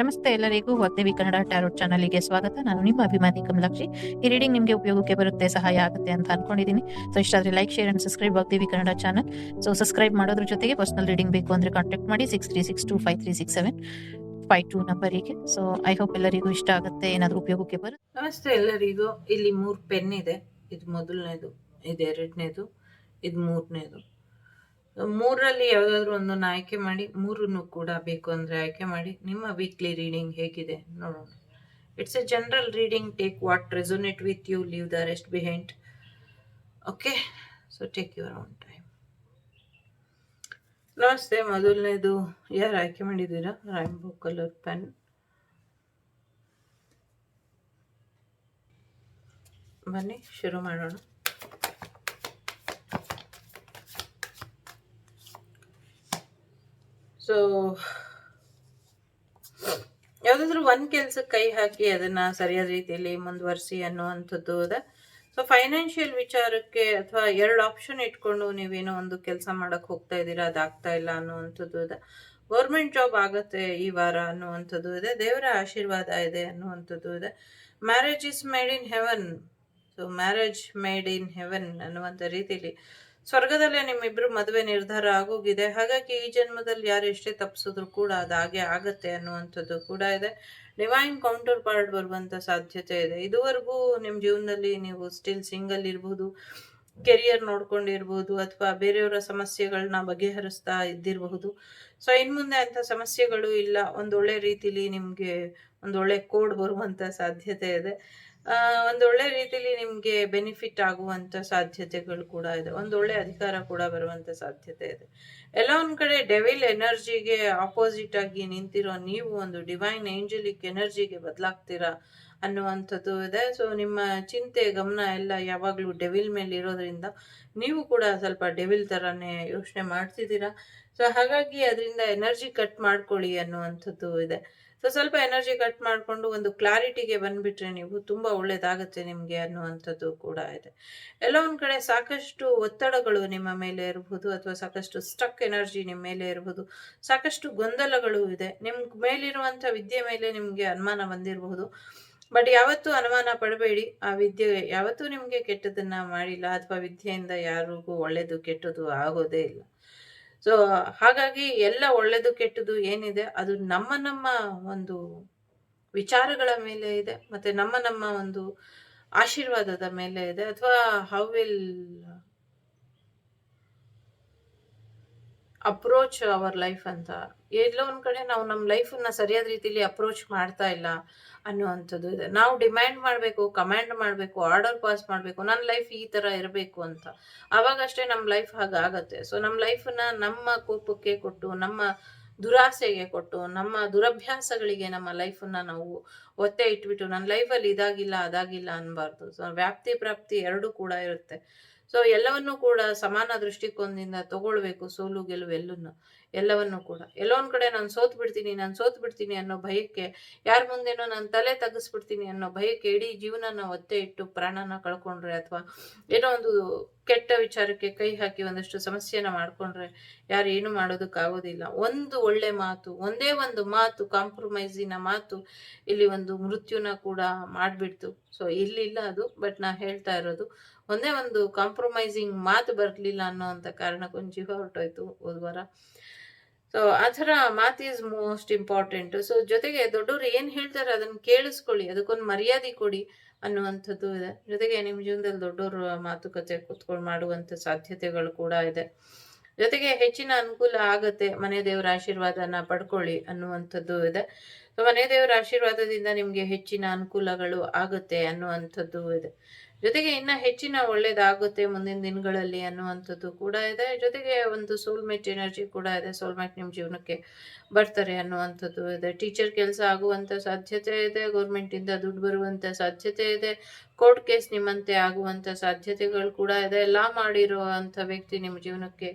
ನಮಸ್ತೆ ಎಲ್ಲರಿಗೂ ವಾಗ್ದೇವಿ ಕನ್ನಡ ಟ್ಯಾರೋಟ್ ಚಾನಲ್ಗೆ ಸ್ವಾಗತ. ನಾನು ನಿಮ್ಮ ಅಭಿಮಾನಿ ಕಮಲಾಕ್ಷಿ. ಈ ರೀಡಿಂಗ್ ನಿಮಗೆ ಉಪಯೋಗಕ್ಕೆ ಬರುತ್ತೆ, ಸಹಾಯ ಆಗುತ್ತೆ ಅಂತ ಅನ್ಕೊಂಡಿದ್ದೀನಿ. ಸೊ ಇಷ್ಟ ಆದರೆ like, share and subscribe Vagdevi Kannada channel. So subscribe ಮಾಡೋದ್ರ ಜೊತೆಗೆ ಪರ್ಸನಲ್ ರೀಡಿಂಗ್ ಬೇಕು ಅಂದ್ರೆ ಕಾಂಟ್ಯಾಕ್ಟ್ ಮಾಡಿ 6362536752 ನಂಬರಿಗೆ. ಸೊ ಐ ಹೋಪ್ ಎಲ್ಲರಿಗೂ ಇಷ್ಟ ಆಗುತ್ತೆ, ಏನಾದರೂ ಉಪಯೋಗಕ್ಕೆ ಬರುತ್ತೆ. ನಮಸ್ತೆ ಎಲ್ಲರಿಗೂ. ಇಲ್ಲಿ 3 ಪೆನ್ ಇದೆ. ಇದು ಮೊದಲನೇದು, ಇದು ಎರಡನೇದು, ಇದು ಮೂರನೇದು. ಮೂರರಲ್ಲಿ ಯಾವುದಾದ್ರೂ ಒಂದನ್ನು ಆಯ್ಕೆ ಮಾಡಿ, ಮೂರನ್ನು ಕೂಡ ಬೇಕು ಅಂದರೆ ಆಯ್ಕೆ ಮಾಡಿ. ನಿಮ್ಮ ವೀಕ್ಲಿ ರೀಡಿಂಗ್ ಹೇಗಿದೆ ನೋಡೋಣ. It's a general reading. Take what resonate with you, leave the rest behind. Okay, so take your own time. ನಮಸ್ತೆ. ಮೊದಲನೇದು ಯಾರು ಆಯ್ಕೆ ಮಾಡಿದ್ದೀರಾ? Rainbow colour pen. ಬನ್ನಿ ಶುರು ಮಾಡೋಣ. ಸೊ ಯಾವುದಾದ್ರೂ ಒಂದು ಕೆಲಸಕ್ಕೆ ಕೈ ಹಾಕಿ ಅದನ್ನು ಸರಿಯಾದ ರೀತಿಯಲ್ಲಿ ಮುಂದುವರಿಸಿ ಅನ್ನುವಂಥದ್ದು ಇದೆ. ಸೊ ಫೈನಾನ್ಷಿಯಲ್ ವಿಚಾರಕ್ಕೆ ಅಥವಾ 2 ಆಪ್ಷನ್ ಇಟ್ಕೊಂಡು ನೀವೇನೋ ಒಂದು ಕೆಲಸ ಮಾಡೋಕ್ಕೆ ಹೋಗ್ತಾ ಇದ್ದೀರಾ, ಅದಾಗ್ತಾ ಇಲ್ಲ ಅನ್ನುವಂಥದ್ದು ಇದೆ. ಗೌರ್ಮೆಂಟ್ ಜಾಬ್ ಆಗತ್ತೆ ಈ ವಾರ ಅನ್ನುವಂಥದ್ದು ಇದೆ. ದೇವರ ಆಶೀರ್ವಾದ ಇದೆ ಅನ್ನುವಂಥದ್ದು ಇದೆ. Marriage is made in heaven. So marriage made in heaven ಅನ್ನುವಂಥ ರೀತಿಯಲ್ಲಿ ಸ್ವರ್ಗದಲ್ಲೇ ನಿಮ್ಮಿಬ್ರು ಮದುವೆ ನಿರ್ಧಾರ ಆಗೋಗಿದೆ. ಹಾಗಾಗಿ ಈ ಜನ್ಮದಲ್ಲಿ ಯಾರು ಎಷ್ಟೇ ತಪ್ಪಿಸಿದ್ರು ಕೂಡ ಅದಾಗೆ ಆಗತ್ತೆ ಅನ್ನುವಂಥದ್ದು ಕೂಡ ಇದೆ. ಡಿವೈನ್ ಕೌಂಟರ್ ಪಾರ್ಟ್ ಬರುವಂಥ ಸಾಧ್ಯತೆ ಇದೆ. ಇದುವರೆಗೂ ನಿಮ್ಮ ಜೀವನದಲ್ಲಿ ನೀವು ಸ್ಟಿಲ್ ಸಿಂಗಲ್ ಇರ್ಬೋದು, ಕೆರಿಯರ್ ನೋಡ್ಕೊಂಡಿರ್ಬೋದು, ಅಥವಾ ಬೇರೆಯವರ ಸಮಸ್ಯೆಗಳನ್ನ ಬಗೆಹರಿಸ್ತಾ ಇದ್ದಿರಬಹುದು. ಸೊ ಇನ್ನು ಮುಂದೆ ಅಂಥ ಸಮಸ್ಯೆಗಳು ಇಲ್ಲ. ಒಂದೊಳ್ಳೆ ರೀತಿಲಿ ನಿಮಗೆ ಒಂದೊಳ್ಳೆ ಕೋಡ್ ಬರುವಂಥ ಸಾಧ್ಯತೆ ಇದೆ. ಒಂದೊಳ್ಳೆ ರೀತಿಲಿ ನಿಮಗೆ ಬೆನಿಫಿಟ್ ಆಗುವಂಥ ಸಾಧ್ಯತೆಗಳು ಕೂಡ ಇದೆ. ಒಂದೊಳ್ಳೆ ಅಧಿಕಾರ ಕೂಡ ಬರುವಂಥ ಸಾಧ್ಯತೆ ಇದೆ. ಎಲ್ಲ ಒಂದು ಕಡೆ ಡೆವಿಲ್ ಎನರ್ಜಿಗೆ ಆಪೋಸಿಟ್ ಆಗಿ ನಿಂತಿರೋ ನೀವು ಒಂದು ಡಿವೈನ್ ಏಂಜಲಿಕ್ ಎನರ್ಜಿಗೆ ಬದಲಾಗ್ತೀರಾ ಅನ್ನುವಂಥದ್ದು ಇದೆ. ಸೊ ನಿಮ್ಮ ಚಿಂತೆ ಗಮನ ಎಲ್ಲ ಯಾವಾಗಲೂ ಡೆವಿಲ್ ಮೇಲೆ ಇರೋದ್ರಿಂದ ನೀವು ಕೂಡ ಸ್ವಲ್ಪ ಡೆವಿಲ್ ಥರನೇ ಯೋಚನೆ ಮಾಡ್ತಿದ್ದೀರಾ. ಸೊ ಹಾಗಾಗಿ ಅದರಿಂದ ಎನರ್ಜಿ ಕಟ್ ಮಾಡ್ಕೊಳ್ಳಿ ಅನ್ನುವಂಥದ್ದು ಇದೆ. ಸೊ ಸ್ವಲ್ಪ ಎನರ್ಜಿ ಕಟ್ ಮಾಡಿಕೊಂಡು ಒಂದು ಕ್ಲಾರಿಟಿಗೆ ಬಂದುಬಿಟ್ರೆ ನೀವು ತುಂಬ ಒಳ್ಳೇದಾಗತ್ತೆ ನಿಮಗೆ ಅನ್ನುವಂಥದ್ದು ಕೂಡ ಇದೆ. ಎಲ್ಲ ಒಂದು ಕಡೆ ಸಾಕಷ್ಟು ಒತ್ತಡಗಳು ನಿಮ್ಮ ಮೇಲೆ ಇರಬಹುದು, ಅಥವಾ ಸಾಕಷ್ಟು ಸ್ಟಕ್ ಎನರ್ಜಿ ನಿಮ್ಮ ಮೇಲೆ ಇರಬಹುದು. ಸಾಕಷ್ಟು ಗೊಂದಲಗಳು ಇದೆ. ನಿಮ್ಮ ಮೇಲಿರುವಂಥ ವಿದ್ಯೆ ಮೇಲೆ ನಿಮಗೆ ಅನುಮಾನ ಬಂದಿರಬಹುದು. ಬಟ್ ಯಾವತ್ತೂ ಅನುಮಾನ ಪಡಬೇಡಿ. ಆ ವಿದ್ಯೆ ಯಾವತ್ತೂ ನಿಮಗೆ ಕೆಟ್ಟದನ್ನು ಮಾಡಿಲ್ಲ, ಅಥವಾ ವಿದ್ಯೆಯಿಂದ ಯಾರಿಗೂ ಒಳ್ಳೆಯದು ಕೆಟ್ಟದ್ದು ಆಗೋದೇ ಇಲ್ಲ. ಸೊ ಹಾಗಾಗಿ ಎಲ್ಲ ಒಳ್ಳೆಯದು ಕೆಟ್ಟದ್ದು ಏನಿದೆ ಅದು ನಮ್ಮ ಒಂದು ವಿಚಾರಗಳ ಮೇಲೆ ಇದೆ, ಮತ್ತು ನಮ್ಮ ಒಂದು ಆಶೀರ್ವಾದದ ಮೇಲೆ ಇದೆ. ಅಥವಾ how will approach our life ಅಂತ. ಎಲ್ಲೋ ಒಂದು ಕಡೆ ನಾವು ನಮ್ಮ ಲೈಫನ್ನ ಸರಿಯಾದ ರೀತಿಯಲ್ಲಿ ಅಪ್ರೋಚ್ ಮಾಡ್ತಾ ಇಲ್ಲ ಅನ್ನುವಂಥದ್ದು ಇದೆ. ನಾವು ಡಿಮ್ಯಾಂಡ್ ಮಾಡಬೇಕು, ಕಮ್ಯಾಂಡ್ ಮಾಡಬೇಕು, ಆರ್ಡರ್ ಪಾಸ್ ಮಾಡಬೇಕು, ನನ್ನ ಲೈಫ್ ಈ ಥರ ಇರಬೇಕು ಅಂತ. ಆವಾಗಷ್ಟೇ ನಮ್ಮ ಲೈಫ್ ಹಾಗಾಗತ್ತೆ. ಸೊ ನಮ್ಮ ಲೈಫನ್ನ ನಮ್ಮ ಕೋಪಕ್ಕೆ ಕೊಟ್ಟು, ನಮ್ಮ ದುರಾಸೆಗೆ ಕೊಟ್ಟು, ನಮ್ಮ ದುರಭ್ಯಾಸಗಳಿಗೆ ನಮ್ಮ ಲೈಫನ್ನ ನಾವು ಒತ್ತೆ ಇಟ್ಬಿಟ್ಟು ನನ್ನ ಲೈಫಲ್ಲಿ ಇದಾಗಿಲ್ಲ ಅದಾಗಿಲ್ಲ ಅನ್ನಬಾರ್ದು. ಸೊ ವ್ಯಾಪ್ತಿ ಪ್ರಾಪ್ತಿ ಎರಡೂ ಕೂಡ ಇರುತ್ತೆ. ಸೊ ಎಲ್ಲವನ್ನೂ ಕೂಡ ಸಮಾನ ದೃಷ್ಟಿಕೋನದಿಂದ ತಗೊಳ್ಬೇಕು. ಸೋಲು ಗೆಲುವು ಎಲ್ಲವನ್ನೂ ಕೂಡ. ಎಲ್ಲೋ ಒಂದು ಕಡೆ ನಾನು ಸೋತು ಬಿಡ್ತೀನಿ ಅನ್ನೋ ಭಯಕ್ಕೆ, ಯಾರ ಮುಂದೆನೋ ನಾನು ತಲೆ ತಗ್ಗಿಸ್ಬಿಡ್ತೀನಿ ಅನ್ನೋ ಭಯಕ್ಕೆ ಇಡೀ ಜೀವನನ ಒತ್ತೆ ಇಟ್ಟು ಪ್ರಾಣನ ಕಳ್ಕೊಂಡ್ರೆ, ಅಥವಾ ಏನೋ ಒಂದು ಕೆಟ್ಟ ವಿಚಾರಕ್ಕೆ ಕೈ ಹಾಕಿ ಒಂದಷ್ಟು ಸಮಸ್ಯೆನ ಮಾಡ್ಕೊಂಡ್ರೆ ಯಾರು ಏನು ಮಾಡೋದಕ್ಕಾಗೋದಿಲ್ಲ. ಒಂದು ಒಳ್ಳೆ ಮಾತು, ಒಂದೇ ಒಂದು ಮಾತು, ಕಾಂಪ್ರಮೈಸಿನ ಮಾತು ಇಲ್ಲಿ ಒಂದು ಮೃತ್ಯುನ ಕೂಡ ಮಾಡಿಬಿಡ್ತು. ಸೊ ಇಲ್ಲಿಲ್ಲ ಅದು, ಬಟ್ ನಾ ಹೇಳ್ತಾ ಇರೋದು ಒಂದೇ ಒಂದು ಕಾಂಪ್ರಮೈಸಿಂಗ್ ಮಾತು ಬರಲಿಲ್ಲ ಅನ್ನೋ ಅಂತ ಕಾರಣಕ್ಕೆ ಒಂದು ಜೀವ ಹೊರಟೋಯ್ತು ಹೋದ್ವಾರ. ಸೊ ಆ ಥರ ಮಾತು ಈಸ್ ಮೋಸ್ಟ್ ಇಂಪಾರ್ಟೆಂಟ್. ಸೊ ಜೊತೆಗೆ ದೊಡ್ಡವರು ಏನು ಹೇಳ್ತಾರೆ ಅದನ್ನು ಕೇಳಿಸ್ಕೊಳ್ಳಿ, ಅದಕ್ಕೊಂದು ಮರ್ಯಾದೆ ಕೊಡಿ ಅನ್ನುವಂಥದ್ದು ಇದೆ. ಜೊತೆಗೆ ನಿಮ್ಮ ಜೀವನದಲ್ಲಿ ದೊಡ್ಡವರು ಮಾತುಕತೆ ಕೂತ್ಕೊಂಡು ಮಾಡುವಂಥ ಸಾಧ್ಯತೆಗಳು ಕೂಡ ಇದೆ. ಜೊತೆಗೆ ಹೆಚ್ಚಿನ ಅನುಕೂಲ ಆಗತ್ತೆ. ಮನೆ ದೇವರ ಆಶೀರ್ವಾದನ ಪಡ್ಕೊಳ್ಳಿ ಅನ್ನುವಂಥದ್ದು ಇದೆ. ಸೊ ಮನೆ ದೇವರ ಆಶೀರ್ವಾದದಿಂದ ನಿಮಗೆ ಹೆಚ್ಚಿನ ಅನುಕೂಲಗಳು ಆಗುತ್ತೆ ಅನ್ನುವಂಥದ್ದು ಇದೆ. ಜೊತೆಗೆ ಇನ್ನ ಹೆಚ್ಚಿನ ಒಳ್ಳೇದಾಗುತ್ತೆ ಮುಂದಿನ ದಿನಗಳಲ್ಲಿ ಅನ್ನುವಂಥದ್ದು ಕೂಡ ಇದೆ. ಜೊತೆಗೆ ಒಂದು ಸೋಲ್ಮೇಟ್ ಎನರ್ಜಿ ಕೂಡ ಇದೆ. ಸೋಲ್ಮೇಟ್ ನಿಮ್ಮ ಜೀವನಕ್ಕೆ ಬರ್ತಾರೆ ಅನ್ನುವಂಥದ್ದು ಇದೆ. ಟೀಚರ್ ಕೆಲಸ ಆಗುವಂಥ ಸಾಧ್ಯತೆ ಇದೆ. ಗೌರ್ಮೆಂಟಿಂದ ದುಡ್ಡು ಬರುವಂಥ ಸಾಧ್ಯತೆ ಇದೆ. ಕೋರ್ಟ್ ಕೇಸ್ ನಿಮ್ಮಂತೆ ಆಗುವಂಥ ಸಾಧ್ಯತೆಗಳು ಕೂಡ ಇದೆ. ಲಾ ಮಾಡಿರುವಂಥ ವ್ಯಕ್ತಿ ನಿಮ್ಮ ಜೀವನಕ್ಕೆ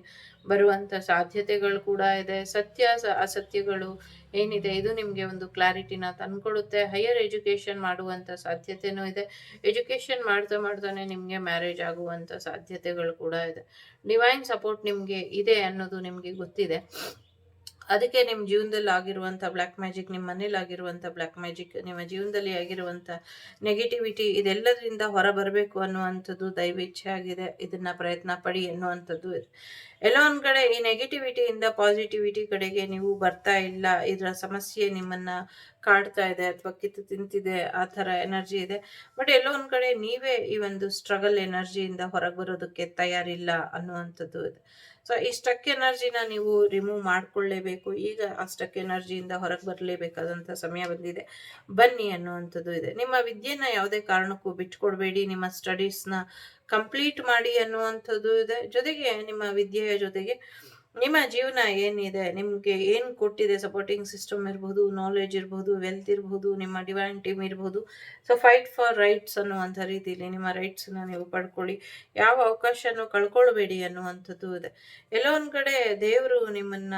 ಬರುವಂಥ ಸಾಧ್ಯತೆಗಳು ಕೂಡ ಇದೆ. ಸತ್ಯ ಅಸತ್ಯಗಳು ಏನಿದೆ ಇದು ನಿಮಗೆ ಒಂದು ಕ್ಲಾರಿಟಿನ ತಂದುಕೊಡುತ್ತೆ. ಹೈಯರ್ ಎಜುಕೇಷನ್ ಮಾಡುವಂಥ ಸಾಧ್ಯತೆನೂ ಇದೆ. ಎಜುಕೇಷನ್ ಮಾಡ್ತಾನೆ ನಿಮಗೆ ಮ್ಯಾರೇಜ್ ಆಗುವಂಥ ಸಾಧ್ಯತೆಗಳು ಕೂಡ ಇದೆ. ಡಿವೈನ್ ಸಪೋರ್ಟ್ ನಿಮಗೆ ಇದೆ ಅನ್ನೋದು ನಿಮಗೆ ಗೊತ್ತಿದೆ. ಅದಕ್ಕೆ ನಿಮ್ಮ ಜೀವನದಲ್ಲಿ ಆಗಿರುವಂಥ ಬ್ಲ್ಯಾಕ್ ಮ್ಯಾಜಿಕ್, ನಿಮ್ಮ ಮನೇಲಿ ಆಗಿರುವಂಥ ಬ್ಲ್ಯಾಕ್ ಮ್ಯಾಜಿಕ್, ನಿಮ್ಮ ಜೀವನದಲ್ಲಿ ಆಗಿರುವಂಥ ನೆಗೆಟಿವಿಟಿ, ಇದೆಲ್ಲದರಿಂದ ಹೊರ ಬರಬೇಕು ಅನ್ನುವಂಥದ್ದು ದೈವ ಇಚ್ಛೆ ಆಗಿದೆ. ಇದನ್ನ ಪ್ರಯತ್ನ ಪಡಿ ಅನ್ನುವಂಥದ್ದು ಇದೆ. ಎಲ್ಲೋ ಒಂದು ಕಡೆ ಈ ನೆಗೆಟಿವಿಟಿಯಿಂದ ಪಾಸಿಟಿವಿಟಿ ಕಡೆಗೆ ನೀವು ಬರ್ತಾ ಇಲ್ಲ, ಇದರ ಸಮಸ್ಯೆ ನಿಮ್ಮನ್ನ ಕಾಡ್ತಾ ಇದೆ ಅಥವಾ ಕಿತ್ತು ತಿಂತಿದೆ, ಆ ಥರ ಎನರ್ಜಿ ಇದೆ. ಬಟ್ ಎಲ್ಲೋ ಒಂದು ಕಡೆ ನೀವೇ ಈ ಒಂದು ಸ್ಟ್ರಗಲ್ ಎನರ್ಜಿಯಿಂದ ಹೊರಗೆ ಬರೋದಕ್ಕೆ ತಯಾರಿಲ್ಲ ಅನ್ನುವಂಥದ್ದು ಇದೆ. ಸೊ ಈ ಸ್ಟಕ್ ಎನರ್ಜಿನ ನೀವು ರಿಮೂವ್ ಮಾಡ್ಕೊಳ್ಳೇಬೇಕು. ಈಗ ಆ ಸ್ಟಕ್ ಎನರ್ಜಿಯಿಂದ ಹೊರಗೆ ಬರಲೇಬೇಕಾದಂಥ ಸಮಯ ಬಂದಿದೆ, ಬನ್ನಿ ಅನ್ನುವಂಥದ್ದು ಇದೆ. ನಿಮ್ಮ ವಿದ್ಯೆನ ಯಾವುದೇ ಕಾರಣಕ್ಕೂ ಬಿಟ್ಕೊಡ್ಬೇಡಿ, ನಿಮ್ಮ ಸ್ಟಡೀಸ್ನ ಕಂಪ್ಲೀಟ್ ಮಾಡಿ ಅನ್ನುವಂಥದ್ದು ಇದೆ. ಜೊತೆಗೆ ನಿಮ್ಮ ವಿದ್ಯೆಯ ಜೊತೆಗೆ ನಿಮ್ಮ ಜೀವನ ಏನಿದೆ, ನಿಮಗೆ ಏನು ಕೊಟ್ಟಿದೆ, ಸಪೋರ್ಟಿಂಗ್ ಸಿಸ್ಟಮ್ ಇರ್ಬೋದು, ನಾಲೆಜ್ ಇರ್ಬೋದು, ವೆಲ್ತ್ ಇರ್ಬೋದು, ನಿಮ್ಮ ಡಿವೈನ್ ಟೀಮ್ ಇರ್ಬೋದು. ಸೊ ಫೈಟ್ ಫಾರ್ ರೈಟ್ಸ್ ಅನ್ನುವಂಥ ರೀತಿಯಲ್ಲಿ ನಿಮ್ಮ ರೈಟ್ಸ್ನ ನೀವು ಪಡ್ಕೊಳ್ಳಿ, ಯಾವ ಅವಕಾಶನೂ ಕಳ್ಕೊಳ್ಬೇಡಿ ಅನ್ನುವಂಥದ್ದು ಇದೆ. ಎಲ್ಲೋ ಒಂದು ಕಡೆ ದೇವರು ನಿಮ್ಮನ್ನ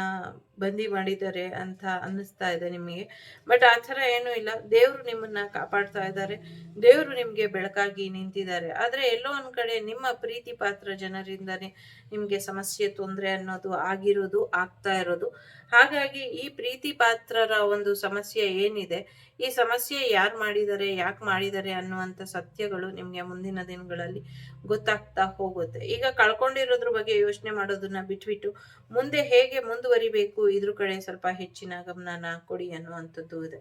ಬಂದಿ ಮಾಡಿದ್ದಾರೆ ಅಂತ ಅನ್ನಿಸ್ತಾ ಇದೆ ನಿಮಗೆ. ಬಟ್ ಆ ಥರ ಏನೂ ಇಲ್ಲ, ದೇವರು ನಿಮ್ಮನ್ನ ಕಾಪಾಡ್ತಾ ಇದ್ದಾರೆ, ದೇವರು ನಿಮಗೆ ಬೆಳಕಾಗಿ ನಿಂತಿದ್ದಾರೆ. ಆದರೆ ಎಲ್ಲೋ ಒಂದು ಕಡೆ ನಿಮ್ಮ ಪ್ರೀತಿ ಪಾತ್ರ ಜನರಿಂದಾನೇ ನಿಮಗೆ ಸಮಸ್ಯೆ, ತೊಂದರೆ ಅನ್ನೋದು ಆಗಿರೋದು, ಆಗ್ತಾ ಇರೋದು. ಹಾಗಾಗಿ ಈ ಪ್ರೀತಿ ಪಾತ್ರರ ಒಂದು ಸಮಸ್ಯೆ ಏನಿದೆ, ಈ ಸಮಸ್ಯೆ ಯಾರು ಮಾಡಿದ್ದಾರೆ, ಯಾಕೆ ಮಾಡಿದ್ದಾರೆ ಅನ್ನುವಂಥ ಸತ್ಯಗಳು ನಿಮಗೆ ಮುಂದಿನ ದಿನಗಳಲ್ಲಿ ಗೊತ್ತಾಗ್ತಾ ಹೋಗುತ್ತೆ. ಈಗ ಕಳ್ಕೊಂಡಿರೋದ್ರ ಬಗ್ಗೆ ಯೋಚನೆ ಮಾಡೋದನ್ನ ಬಿಟ್ಬಿಟ್ಟು ಮುಂದೆ ಹೇಗೆ ಮುಂದುವರಿಬೇಕು ಇದ್ರ ಕಡೆ ಸ್ವಲ್ಪ ಹೆಚ್ಚಿನ ಗಮನನ ಕೊಡಿ ಅನ್ನುವಂಥದ್ದು ಇದೆ.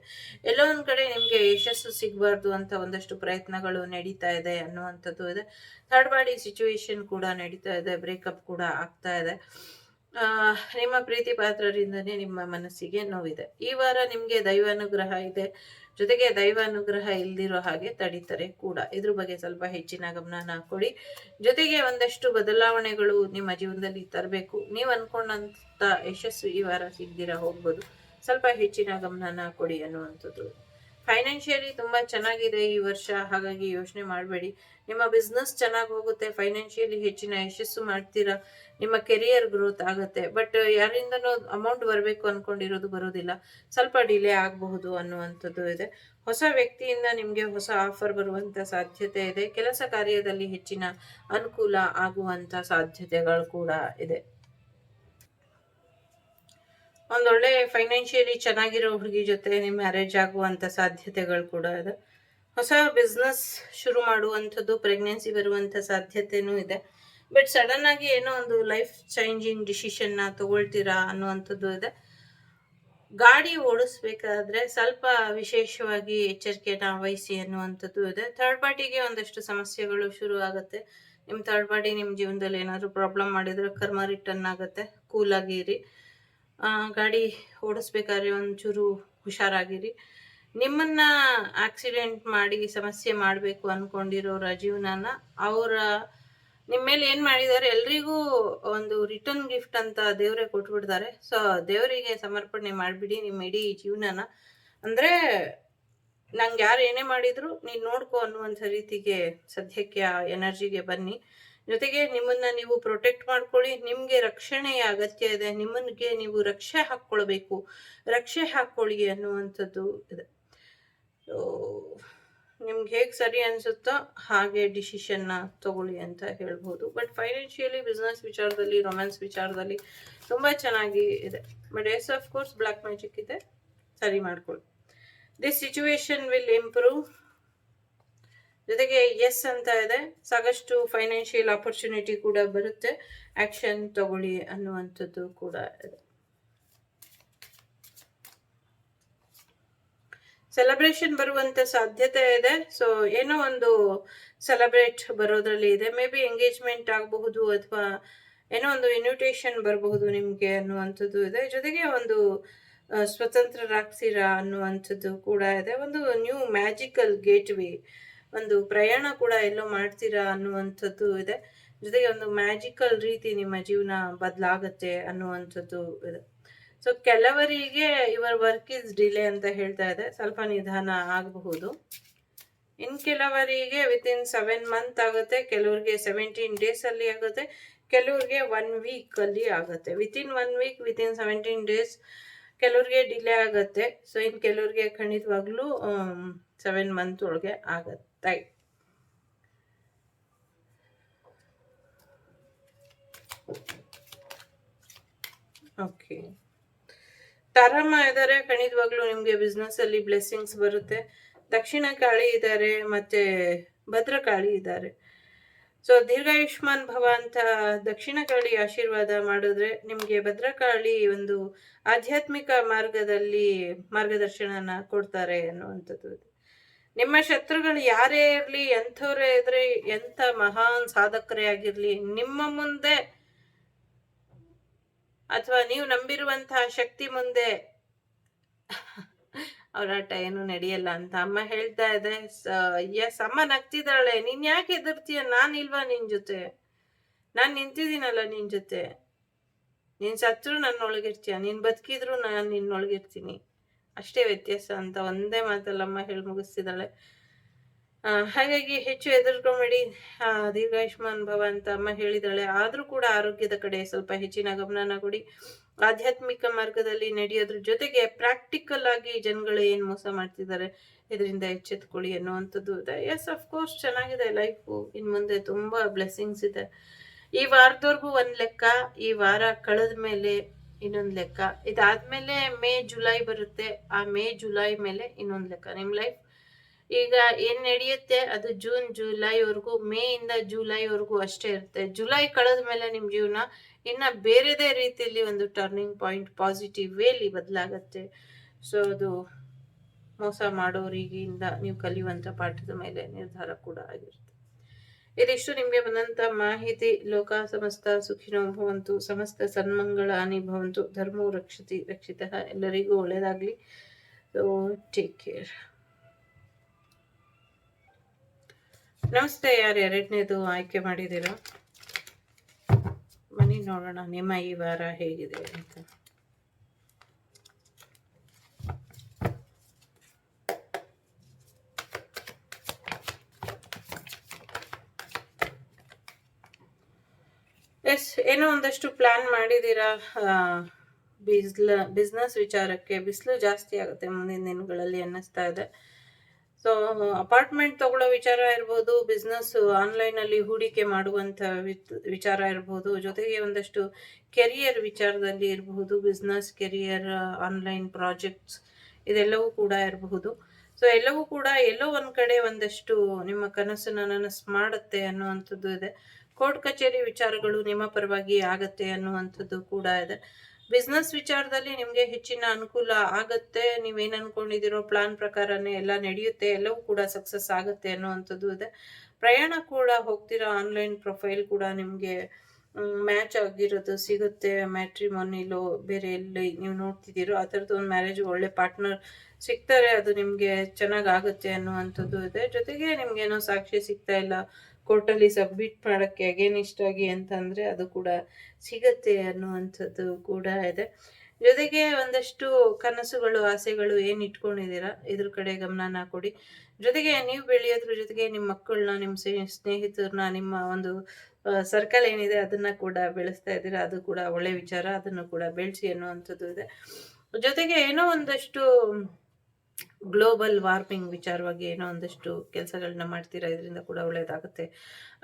ಎಲ್ಲೋ ಒಂದ್ ಕಡೆ ನಿಮ್ಗೆ ಯಶಸ್ಸು ಸಿಗಬಾರ್ದು ಅಂತ ಒಂದಷ್ಟು ಪ್ರಯತ್ನಗಳು ನಡೀತಾ ಇದೆ ಅನ್ನುವಂಥದ್ದು ಇದೆ. ಥರ್ಡ್ ಪಾರ್ಟಿ ಸಿಚುವೇಶನ್ ಕೂಡ ನಡೀತಾ ಇದೆ, ಬ್ರೇಕಪ್ ಕೂಡ ಆಗ್ತಾ ಇದೆ. ನಿಮ್ಮ ಪ್ರೀತಿ ಪಾತ್ರರಿಂದನೇ ನಿಮ್ಮ ಮನಸ್ಸಿಗೆ ನೋವಿದೆ. ಈ ವಾರ ನಿಮ್ಗೆ ದೈವಾನುಗ್ರಹ ಇದೆ, ಜೊತೆಗೆ ದೈವಾನುಗ್ರಹ ಇಲ್ದಿರೋ ಹಾಗೆ ತಡೀತಾರೆ ಕೂಡ. ಇದ್ರ ಬಗ್ಗೆ ಸ್ವಲ್ಪ ಹೆಚ್ಚಿನ ಗಮನನ ಕೊಡಿ. ಜೊತೆಗೆ ಒಂದಷ್ಟು ಬದಲಾವಣೆಗಳು ನಿಮ್ಮ ಜೀವನದಲ್ಲಿ ತರಬೇಕು. ನೀವು ಅನ್ಕೊಂಡಂತ ಯಶಸ್ಸು ಈ ವಾರ ಸಿಗ್ದಿರ ಹೋಗ್ಬೋದು, ಸ್ವಲ್ಪ ಹೆಚ್ಚಿನ ಗಮನನ ಕೊಡಿ ಅನ್ನುವಂಥದ್ದು. ಫೈನಾನ್ಷಿಯಲಿ ತುಂಬಾ ಚೆನ್ನಾಗಿದೆ ಈ ವರ್ಷ, ಹಾಗಾಗಿ ಯೋಚನೆ ಮಾಡಬೇಡಿ. ನಿಮ್ಮ ಬಿಸ್ನೆಸ್ ಚೆನ್ನಾಗಿ ಹೋಗುತ್ತೆ, ಫೈನಾನ್ಷಿಯಲಿ ಹೆಚ್ಚಿನ ಯಶಸ್ಸು ಮಾಡ್ತೀರಾ, ನಿಮ್ಮ ಕೆರಿಯರ್ ಗ್ರೋತ್ ಆಗುತ್ತೆ. ಬಟ್ ಯಾರಿಂದನೋ ಅಮೌಂಟ್ ಬರಬೇಕು ಅನ್ಕೊಂಡಿರೋದು ಬರೋದಿಲ್ಲ, ಸ್ವಲ್ಪ ಡಿಲೇ ಆಗಬಹುದು ಅನ್ನುವಂಥದ್ದು ಇದೆ. ಹೊಸ ವ್ಯಕ್ತಿಯಿಂದ ನಿಮಗೆ ಹೊಸ ಆಫರ್ ಬರುವಂತ ಸಾಧ್ಯತೆ ಇದೆ. ಕೆಲಸ ಕಾರ್ಯದಲ್ಲಿ ಹೆಚ್ಚಿನ ಅನುಕೂಲ ಆಗುವಂತ ಸಾಧ್ಯತೆಗಳು ಕೂಡ ಇದೆ. ಒಂದೊಳ್ಳೆ ಫೈನಾನ್ಷಿಯಲಿ ಚೆನ್ನಾಗಿರೋ ಹುಡುಗಿ ಜೊತೆ ನಿಮ್ಮ ಮ್ಯಾರೇಜ್ ಆಗುವಂತ ಸಾಧ್ಯತೆಗಳು ಕೂಡ ಇದೆ. ಹೊಸ ಬಿಸ್ನೆಸ್ ಶುರು ಮಾಡುವಂಥದ್ದು, ಪ್ರೆಗ್ನೆನ್ಸಿ ಬರುವಂತ ಸಾಧ್ಯತೆನೂ ಇದೆ. ಬಟ್ ಸಡನ್ ಆಗಿ ಏನೋ ಒಂದು ಲೈಫ್ ಚೇಂಜಿಂಗ್ ಡಿಸಿಷನ್ನ ತಗೊಳ್ತೀರಾ ಅನ್ನುವಂಥದ್ದು ಇದೆ. ಗಾಡಿ ಓಡಿಸ್ಬೇಕಾದ್ರೆ ಸ್ವಲ್ಪ ವಿಶೇಷವಾಗಿ ಎಚ್ಚರಿಕೆನ ವಹಿಸಿ ಅನ್ನುವಂಥದ್ದು ಇದೆ. ಥರ್ಡ್ ಪಾರ್ಟಿಗೆ ಒಂದಷ್ಟು ಸಮಸ್ಯೆಗಳು ಶುರು ಆಗುತ್ತೆ. ನಿಮ್ಮ ಥರ್ಡ್ ಪಾರ್ಟಿ ನಿಮ್ಮ ಜೀವನದಲ್ಲಿ ಏನಾದರೂ ಪ್ರಾಬ್ಲಮ್ ಮಾಡಿದ್ರೆ ಕರ್ಮ ರಿಟರ್ನ್ ಆಗುತ್ತೆ. ಕೂಲಾಗಿರಿ. ಗಾಡಿ ಓಡಿಸ್ಬೇಕಾದ್ರೆ ಒಂಚೂರು ಹುಷಾರಾಗಿರಿ. ನಿಮ್ಮನ್ನ ಆಕ್ಸಿಡೆಂಟ್ ಮಾಡಿ ಸಮಸ್ಯೆ ಮಾಡಬೇಕು ಅನ್ಕೊಂಡಿರೋರ ಜೀವನನ ಅವರ ನಿಮ್ಮ ಮೇಲೆ ಏನು ಮಾಡಿದ್ದಾರೆ, ಎಲ್ರಿಗೂ ಒಂದು ರಿಟರ್ನ್ ಗಿಫ್ಟ್ ಅಂತ ದೇವರೇ ಕೊಟ್ಬಿಡ್ತಾರೆ. ಸೊ ದೇವರಿಗೆ ಸಮರ್ಪಣೆ ಮಾಡಿಬಿಡಿ ನಿಮ್ಮ ಇಡೀ ಜೀವನನ. ಅಂದರೆ ನಂಗೆ ಯಾರು ಏನೇ ಮಾಡಿದ್ರು ನೀನು ನೋಡ್ಕೊ ಅನ್ನುವಂಥ ರೀತಿಗೆ ಸದ್ಯಕ್ಕೆ ಆ ಎನರ್ಜಿಗೆ ಬನ್ನಿ. ಜೊತೆಗೆ ನಿಮ್ಮನ್ನ ನೀವು ಪ್ರೊಟೆಕ್ಟ್ ಮಾಡ್ಕೊಳ್ಳಿ. ನಿಮಗೆ ರಕ್ಷಣೆಯ ಅಗತ್ಯ ಇದೆ, ನಿಮ್ಮನ್ಗೆ ನೀವು ರಕ್ಷೆ ಹಾಕ್ಕೊಳ್ಳಿ ಅನ್ನುವಂಥದ್ದು ಇದೆ. ಸೊ ನಿಮ್ಗೆ ಹೇಗೆ ಸರಿ ಅನ್ಸುತ್ತೋ ಹಾಗೆ ಡಿಸಿಷನ್ನ ತಗೊಳ್ಳಿ ಅಂತ ಹೇಳ್ಬೋದು. ಬಟ್ ಫೈನಾನ್ಷಿಯಲಿ, ಬಿಸ್ನೆಸ್ ವಿಚಾರದಲ್ಲಿ, ರೊಮ್ಯಾನ್ಸ್ ವಿಚಾರದಲ್ಲಿ ತುಂಬ ಚೆನ್ನಾಗಿ ಇದೆ. But yes of course black magic ಇದೆ, ಸರಿ ಮಾಡ್ಕೊಳ್ಳಿ. This situation will improve. ಜೊತೆಗೆ ಎಸ್ ಅಂತ ಇದೆ, ಸಾಕಷ್ಟು ಫೈನಾನ್ಷಿಯಲ್ ಆಪರ್ಚುನಿಟಿ ಕೂಡ ಬರುತ್ತೆ, ಆಕ್ಷನ್ ತಗೊಳ್ಳಿ ಅನ್ನುವಂಥದ್ದು ಕೂಡ ಇದೆ. ಸೆಲೆಬ್ರೇಷನ್ ಬರುವಂತ ಸಾಧ್ಯತೆ ಇದೆ. ಸೊ ಏನೋ ಒಂದು ಸೆಲೆಬ್ರೇಟ್ ಬರೋದ್ರಲ್ಲಿ ಇದೆ. ಮೇ ಬಿ ಎಂಗೇಜ್ಮೆಂಟ್ ಆಗಬಹುದು ಅಥವಾ ಏನೋ ಒಂದು ಇನ್ವಿಟೇಷನ್ ಬರಬಹುದು ನಿಮ್ಗೆ ಅನ್ನುವಂಥದ್ದು ಇದೆ. ಜೊತೆಗೆ ಒಂದು ಸ್ವತಂತ್ರರಾಗ್ತೀರಾ ಅನ್ನುವಂಥದ್ದು ಕೂಡ ಇದೆ. ಒಂದು ನ್ಯೂ ಮ್ಯಾಜಿಕಲ್ ಗೇಟ್ ವೇ, ಒಂದು ಪ್ರಯಾಣ ಕೂಡ ಎಲ್ಲೋ ಮಾಡ್ತೀರಾ ಅನ್ನುವಂಥದ್ದು ಇದೆ. ಜೊತೆಗೆ ಒಂದು ಮ್ಯಾಜಿಕಲ್ ರೀತಿ ನಿಮ್ಮ ಜೀವನ ಬದಲಾಗತ್ತೆ ಅನ್ನುವಂಥದ್ದು ಇದೆ. ಸೊ ಕೆಲವರಿಗೆ ಇವರ್ ವರ್ಕ್ ಇಸ್ ಡಿಲೇ ಅಂತ ಹೇಳ್ತಾ ಇದೆ, ಸ್ವಲ್ಪ ನಿಧಾನ ಆಗಬಹುದು. ಇನ್ ಕೆಲವರಿಗೆ ವಿತಿನ್ 7 ಮಂತ್ ಆಗುತ್ತೆ, ಕೆಲವರಿಗೆ 17 days ಅಲ್ಲಿ ಆಗುತ್ತೆ, ಕೆಲವ್ರಿಗೆ 1 week ಅಲ್ಲಿ ಆಗುತ್ತೆ. ವಿತಿನ್ 1 week, ವಿತಿನ್ 17 days ಕೆಲವ್ರಿಗೆ ಡಿಲೇ ಆಗುತ್ತೆ. ಸೊ ಇನ್ ಕೆಲವ್ರಿಗೆ ಖಂಡಿತವಾಗ್ಲೂ 7 month ಒಳಗೆ ಆಗತ್ತೆ. ಓಕೆ, ತಾರಮ್ಮ ಇದ್ದಾರೆ, ಖಂಡಿತವಾಗ್ಲೂ ನಿಮಗೆ ಬಿಸ್ನೆಸ್ ಅಲ್ಲಿ ಬ್ಲೆಸ್ಸಿಂಗ್ಸ್ ಬರುತ್ತೆ. ದಕ್ಷಿಣ ಕಾಳಿ ಇದ್ದಾರೆ, ಮತ್ತೆ ಭದ್ರಕಾಳಿ ಇದ್ದಾರೆ. ಸೊ ದೀರ್ಘಾಯುಷ್ಮಾನ್ ಭವ ಅಂತ ದಕ್ಷಿಣ ಕಾಳಿ ಆಶೀರ್ವಾದ ಮಾಡಿದ್ರೆ ನಿಮಗೆ ಭದ್ರಕಾಳಿ ಒಂದು ಆಧ್ಯಾತ್ಮಿಕ ಮಾರ್ಗದಲ್ಲಿ ಮಾರ್ಗದರ್ಶನನ ಕೊಡ್ತಾರೆ ಅನ್ನುವಂಥದ್ದು. ನಿಮ್ಮ ಶತ್ರುಗಳು ಯಾರೇ ಇರಲಿ, ಎಂಥವ್ರೇ ಇದ್ರೆ, ಎಂಥ ಮಹಾನ್ ಸಾಧಕರೇ ಆಗಿರ್ಲಿ, ನಿಮ್ಮ ಮುಂದೆ ಅಥವಾ ನೀವು ನಂಬಿರುವಂತಹ ಶಕ್ತಿ ಮುಂದೆ ಅವರಾಟ ಏನು ನಡೆಯಲ್ಲ ಅಂತ ಅಮ್ಮ ಹೇಳ್ತಾ ಇದೆ. ಎಸ್, ಅಮ್ಮ ನಗ್ತಿದ್ದಾಳೆ. ನೀನ್ ಯಾಕೆ ಹೆದರ್ತೀಯ? ನಾನಿಲ್ವಾ ನಿನ್ ಜೊತೆ? ನಾನ್ ನಿಂತಿದ್ದೀನಲ್ಲ ನಿನ್ ಜೊತೆ. ನೀನ್ ಸತ್ರು ನನ್ನೊಳಗಿರ್ತೀಯ, ನೀನ್ ಬದುಕಿದ್ರು ನಾನು ನಿನ್ನೊಳಗಿರ್ತೀನಿ, ಅಷ್ಟೇ ವ್ಯತ್ಯಾಸ ಅಂತ ಒಂದೇ ಮಾತಲ್ಲಮ್ಮ ಹೇಳಿ ಮುಗಿಸ್ತಿದ್ದಾಳೆ. ಹಾಗಾಗಿ ಹೆಚ್ಚು ಹೆದರ್ಕೊಂಬೇಡಿ, ದೀರ್ಘಾಯುಷ್ಮಾನ್ ಭವ ಅಂತ ಅಮ್ಮ ಹೇಳಿದಾಳೆ. ಆದ್ರೂ ಕೂಡ ಆರೋಗ್ಯದ ಕಡೆ ಸ್ವಲ್ಪ ಹೆಚ್ಚಿನ ಗಮನನ ಕೊಡಿ. ಆಧ್ಯಾತ್ಮಿಕ ಮಾರ್ಗದಲ್ಲಿ ನಡೆಯೋದ್ರ ಜೊತೆಗೆ ಪ್ರಾಕ್ಟಿಕಲ್ ಆಗಿ ಜನಗಳು ಏನ್ ಮೋಸ ಮಾಡ್ತಿದ್ದಾರೆ ಇದರಿಂದ ಎಚ್ಚೆತ್ಕೊಳ್ಳಿ ಅನ್ನುವಂಥದ್ದು ಇದೆ. ಎಸ್, ಅಫ್ಕೋರ್ಸ್ ಚೆನ್ನಾಗಿದೆ ಲೈಫು. ಇನ್ ಮುಂದೆ ತುಂಬಾ ಬ್ಲೆಸ್ಸಿಂಗ್ಸ್ ಇದೆ. ಈ ವಾರದವರೆಗೂ ಒಂದ್ ಲೆಕ್ಕ, ಈ ವಾರ ಕಳೆದ ಮೇಲೆ ಇನ್ನೊಂದ್ ಲೆಕ್ಕ, ಇದಾದ್ಮೇಲೆ ಮೇ ಜುಲೈ ಬರುತ್ತೆ. ಆ ಮೇ ಜುಲೈ ಮೇಲೆ ಇನ್ನೊಂದ್ ಲೆಕ್ಕ. ನಿಮ್ ಲೈಫ್ ಈಗ ಏನ್ ನಡೆಯುತ್ತೆ ಅದು ಜೂನ್ ಜುಲೈವರೆಗೂ, ಮೇ ಇಂದ ಜುಲೈವರೆಗೂ ಅಷ್ಟೇ ಇರುತ್ತೆ. ಜುಲೈ ಕಳೆದ ಮೇಲೆ ನಿಮ್ ಜೀವನ ಇನ್ನ ಬೇರೆದೇ ರೀತಿಯಲ್ಲಿ ಒಂದು ಟರ್ನಿಂಗ್ ಪಾಯಿಂಟ್ ಪಾಸಿಟಿವ್ ವೇಲಿ ಬದಲಾಗತ್ತೆ. ಸೊ ಅದು ಮೋಸ ಮಾಡೋರಿಗಿಂದ ನೀವು ಕಲಿಯುವಂತ ಪಾಠದ ಮೇಲೆ ನಿರ್ಧಾರ ಕೂಡ ಆಗಿರುತ್ತೆ. ಇದಿಷ್ಟು ನಿಮ್ಗೆ ಬಂದಂತ ಮಾಹಿತಿ. ಲೋಕ ಸಮಸ್ತ ಸುಖಿನೋ ಭವಂತು, ಸಮಸ್ತ ಸನ್ಮಂಗಳಾನಿ ಭವಂತು, ಧರ್ಮೋ ರಕ್ಷತಿ ರಕ್ಷಿತಃ. ಎಲ್ಲರಿಗೂ ಒಳ್ಳೇದಾಗ್ಲಿ. So take care. ನಮಸ್ತೆ. ಯಾರು ಎರಡನೇದು ಆಯ್ಕೆ ಮಾಡಿದ್ದೀರಾ ಬನ್ನಿ ನೋಡೋಣ ನಿಮ್ಮ ಈ ವಾರ ಹೇಗಿದೆ ಅಂತ. ಎಸ್, ಏನೋ ಒಂದಷ್ಟು ಪ್ಲಾನ್ ಮಾಡಿದ್ದೀರಾ ಬಿಸ್ನೆಸ್ ವಿಚಾರಕ್ಕೆ. ಬಿಸಿಲು ಜಾಸ್ತಿ ಆಗುತ್ತೆ ಮುಂದಿನ ದಿನಗಳಲ್ಲಿ ಅನ್ನಿಸ್ತಾ ಇದೆ. ಸೊ ಅಪಾರ್ಟ್ಮೆಂಟ್ ತಗೊಳ್ಳೋ ವಿಚಾರ ಇರ್ಬೋದು, ಬಿಸ್ನೆಸ್ ಆನ್ಲೈನ್ ಅಲ್ಲಿ ಹೂಡಿಕೆ ಮಾಡುವಂತ ವಿಚಾರ ಇರ್ಬೋದು, ಜೊತೆಗೆ ಒಂದಷ್ಟು ಕೆರಿಯರ್ ವಿಚಾರದಲ್ಲಿ ಇರಬಹುದು, ಬಿಸ್ನೆಸ್ ಕೆರಿಯರ್ ಆನ್ಲೈನ್ ಪ್ರಾಜೆಕ್ಟ್ಸ್ ಇದೆಲ್ಲವೂ ಕೂಡ ಇರಬಹುದು. ಸೊ ಎಲ್ಲವೂ ಕೂಡ ಎಲ್ಲೋ ಒಂದ್ ಕಡೆ ಒಂದಷ್ಟು ನಿಮ್ಮ ಕನಸನ್ನ ನನಸು ಮಾಡುತ್ತೆ ಅನ್ನುವಂಥದ್ದು ಇದೆ. ಕೋರ್ಟ್ ಕಚೇರಿ ವಿಚಾರಗಳು ನಿಮ್ಮ ಪರವಾಗಿ ಆಗತ್ತೆ ಅನ್ನುವಂಥದ್ದು ಕೂಡ ಇದೆ. ಬಿಸ್ನೆಸ್ ವಿಚಾರದಲ್ಲಿ ನಿಮ್ಗೆ ಹೆಚ್ಚಿನ ಅನುಕೂಲ ಆಗತ್ತೆ. ನೀವೇನ್ ಅನ್ಕೊಂಡಿದಿರೋ ಪ್ಲಾನ್ ಪ್ರಕಾರನೇ ಎಲ್ಲ ನಡೆಯುತ್ತೆ, ಎಲ್ಲವೂ ಕೂಡ ಸಕ್ಸಸ್ ಆಗತ್ತೆ ಅನ್ನುವಂಥದ್ದು ಇದೆ. ಪ್ರಯಾಣ ಕೂಡ ಹೋಗ್ತೀರಾ. ಆನ್ಲೈನ್ ಪ್ರೊಫೈಲ್ ಕೂಡ ನಿಮ್ಗೆ ಮ್ಯಾಚ್ ಆಗಿರೋದು ಸಿಗುತ್ತೆ. ಮ್ಯಾಟ್ರಿಮೋನಿಲೋ ಬೇರೆ ಎಲ್ಲಿ ನೀವು ನೋಡ್ತಿದ್ದೀರೋ ಆ ಥರದ್ದು ಒಂದು ಮ್ಯಾರೇಜ್ ಒಳ್ಳೆ ಪಾರ್ಟ್ನರ್ ಸಿಗ್ತಾರೆ, ಅದು ನಿಮ್ಗೆ ಚೆನ್ನಾಗ್ ಆಗುತ್ತೆ ಅನ್ನುವಂಥದ್ದು ಇದೆ. ಜೊತೆಗೆ ನಿಮ್ಗೇನೋ ಸಾಕ್ಷಿ ಸಿಗ್ತಾ ಇಲ್ಲ, ಕೋರ್ಟಲ್ಲಿ ಸಬ್ಮಿಟ್ ಮಾಡಕ್ಕೆ ಅಗೇನಿಸ್ಟ್ ಆಗಿ ಅಂತಂದ್ರೆ ಅದು ಕೂಡ ಸಿಗತ್ತೆ ಅನ್ನುವಂಥದ್ದು ಕೂಡ ಇದೆ. ಜೊತೆಗೆ ಒಂದಷ್ಟು ಕನಸುಗಳು ಆಸೆಗಳು ಏನ್ ಇಟ್ಕೊಂಡಿದ್ದೀರಾ ಇದ್ರ ಕಡೆ ಗಮನನ ಕೊಡಿ. ಜೊತೆಗೆ ನೀವು ಬೆಳೆಯೋದ್ರ ಜೊತೆಗೆ ನಿಮ್ಮ ಮಕ್ಕಳನ್ನ, ನಿಮ್ಮ ಸ್ನೇಹಿತರನ್ನ, ನಿಮ್ಮ ಒಂದು ಸರ್ಕಲ್ ಏನಿದೆ ಅದನ್ನ ಕೂಡ ಬೆಳೆಸ್ತಾ ಇದ್ದೀರಾ, ಅದು ಕೂಡ ಒಳ್ಳೆ ವಿಚಾರ. ಅದನ್ನು ಕೂಡ ಬೆಳೆಸಿ ಅನ್ನುವಂಥದ್ದು ಇದೆ. ಜೊತೆಗೆ ಏನೋ ಒಂದಷ್ಟು ಗ್ಲೋಬಲ್ ವಾರ್ಮಿಂಗ್ ವಿಚಾರವಾಗಿ ಏನೋ ಒಂದಷ್ಟು ಕೆಲಸಗಳನ್ನ ಮಾಡ್ತೀರಾ, ಇದರಿಂದ ಕೂಡ ಒಳ್ಳೇದಾಗುತ್ತೆ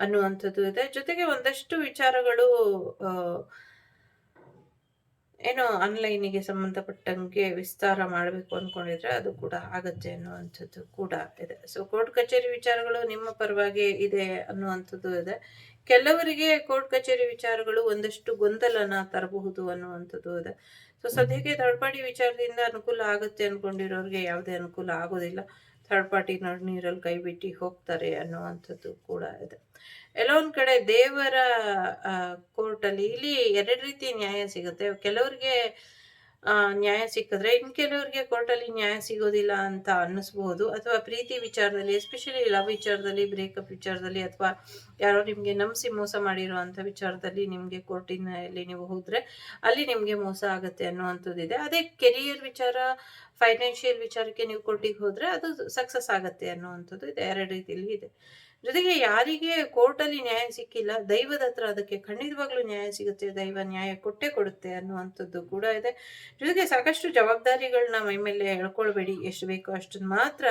ಅನ್ನುವಂಥದ್ದು ಇದೆ. ಜೊತೆಗೆ ಒಂದಷ್ಟು ವಿಚಾರಗಳು ಏನೋ ಆನ್ಲೈನಿಗೆ ಸಂಬಂಧಪಟ್ಟಂಗೆ ವಿಸ್ತಾರ ಮಾಡಬೇಕು ಅನ್ಕೊಂಡಿದ್ರೆ ಅದು ಕೂಡ ಆಗತ್ತೆ ಅನ್ನುವಂಥದ್ದು ಕೂಡ ಇದೆ. ಸೊ ಕೋರ್ಟ್ ಕಚೇರಿ ವಿಚಾರಗಳು ನಿಮ್ಮ ಪರವಾಗಿ ಇದೆ ಅನ್ನುವಂಥದ್ದು ಇದೆ. ಕೆಲವರಿಗೆ ಕೋರ್ಟ್ ಕಚೇರಿ ವಿಚಾರಗಳು ಒಂದಷ್ಟು ಗೊಂದಲನ ತರಬಹುದು ಅನ್ನುವಂಥದ್ದು ಇದೆ. ಸೊ ಸದ್ಯಕ್ಕೆ ಥರ್ಡ್ ಪಾರ್ಟಿ ವಿಚಾರದಿಂದ ಅನುಕೂಲ ಆಗುತ್ತೆ ಅನ್ಕೊಂಡಿರೋರಿಗೆ ಯಾವುದೇ ಅನುಕೂಲ ಆಗೋದಿಲ್ಲ. ಥರ್ಡ್ ಪಾರ್ಟಿ ನೀರಲ್ಲಿ ಕೈ ಬಿಟ್ಟು ಹೋಗ್ತಾರೆ ಅನ್ನುವಂಥದ್ದು ಕೂಡ ಇದೆ. ಎಲ್ಲೋ ಒಂದ್ ಕಡೆ ದೇವರ ಕೋರ್ಟ್ ಅಲ್ಲಿ ಇಲ್ಲಿ ಎರಡು ರೀತಿ ನ್ಯಾಯ ಸಿಗುತ್ತೆ. ಕೆಲವ್ರಿಗೆ ನ್ಯಾಯ ಸಿಕ್ಕಿದ್ರೆ ಇನ್ ಕೆಲವ್ರಿಗೆ ಕೋರ್ಟಲ್ಲಿ ನ್ಯಾಯ ಸಿಗೋದಿಲ್ಲ ಅಂತ ಅನ್ನಿಸ್ಬಹುದು. ಅಥವಾ ಪ್ರೀತಿ ವಿಚಾರದಲ್ಲಿ, ಎಸ್ಪೆಷಲಿ ಲವ್ ವಿಚಾರದಲ್ಲಿ, ಬ್ರೇಕಪ್ ವಿಚಾರದಲ್ಲಿ, ಅಥವಾ ಯಾರೋ ನಿಮ್ಗೆ ನಂಬಿಸಿ ಮೋಸ ಮಾಡಿರುವಂತ ವಿಚಾರದಲ್ಲಿ ನಿಮ್ಗೆ ಕೋರ್ಟಿನಲ್ಲಿ ನೀವು ಹೋದ್ರೆ ಅಲ್ಲಿ ನಿಮ್ಗೆ ಮೋಸ ಆಗತ್ತೆ ಅನ್ನುವಂಥದ್ದಿದೆ. ಅದೇ ಕೆರಿಯರ್ ವಿಚಾರ, ಫೈನಾನ್ಷಿಯಲ್ ವಿಚಾರಕ್ಕೆ ನೀವು ಕೋರ್ಟಿಗೆ ಹೋದ್ರೆ ಅದು ಸಕ್ಸಸ್ ಆಗತ್ತೆ ಅನ್ನುವಂಥದ್ದು ಇದೆ. ಎರಡು ರೀತಿಯಲ್ಲಿ ಇದೆ. ಜೊತೆಗೆ ಯಾರಿಗೆ ಕೋರ್ಟಲ್ಲಿ ನ್ಯಾಯ ಸಿಕ್ಕಿಲ್ಲ, ದೈವದ ಹತ್ರ ಅದಕ್ಕೆ ಖಂಡಿತವಾಗ್ಲೂ ನ್ಯಾಯ ಸಿಗುತ್ತೆ, ದೈವ ನ್ಯಾಯ ಕೊಟ್ಟೇ ಕೊಡುತ್ತೆ ಅನ್ನುವಂಥದ್ದು ಕೂಡ ಇದೆ. ಜೊತೆಗೆ ಸಾಕಷ್ಟು ಜವಾಬ್ದಾರಿಗಳನ್ನ ಮೈ ಮೇಲೆ ಎಳ್ಕೊಳ್ಬೇಡಿ, ಎಷ್ಟು ಬೇಕೋ ಅಷ್ಟನ್ನು ಮಾತ್ರ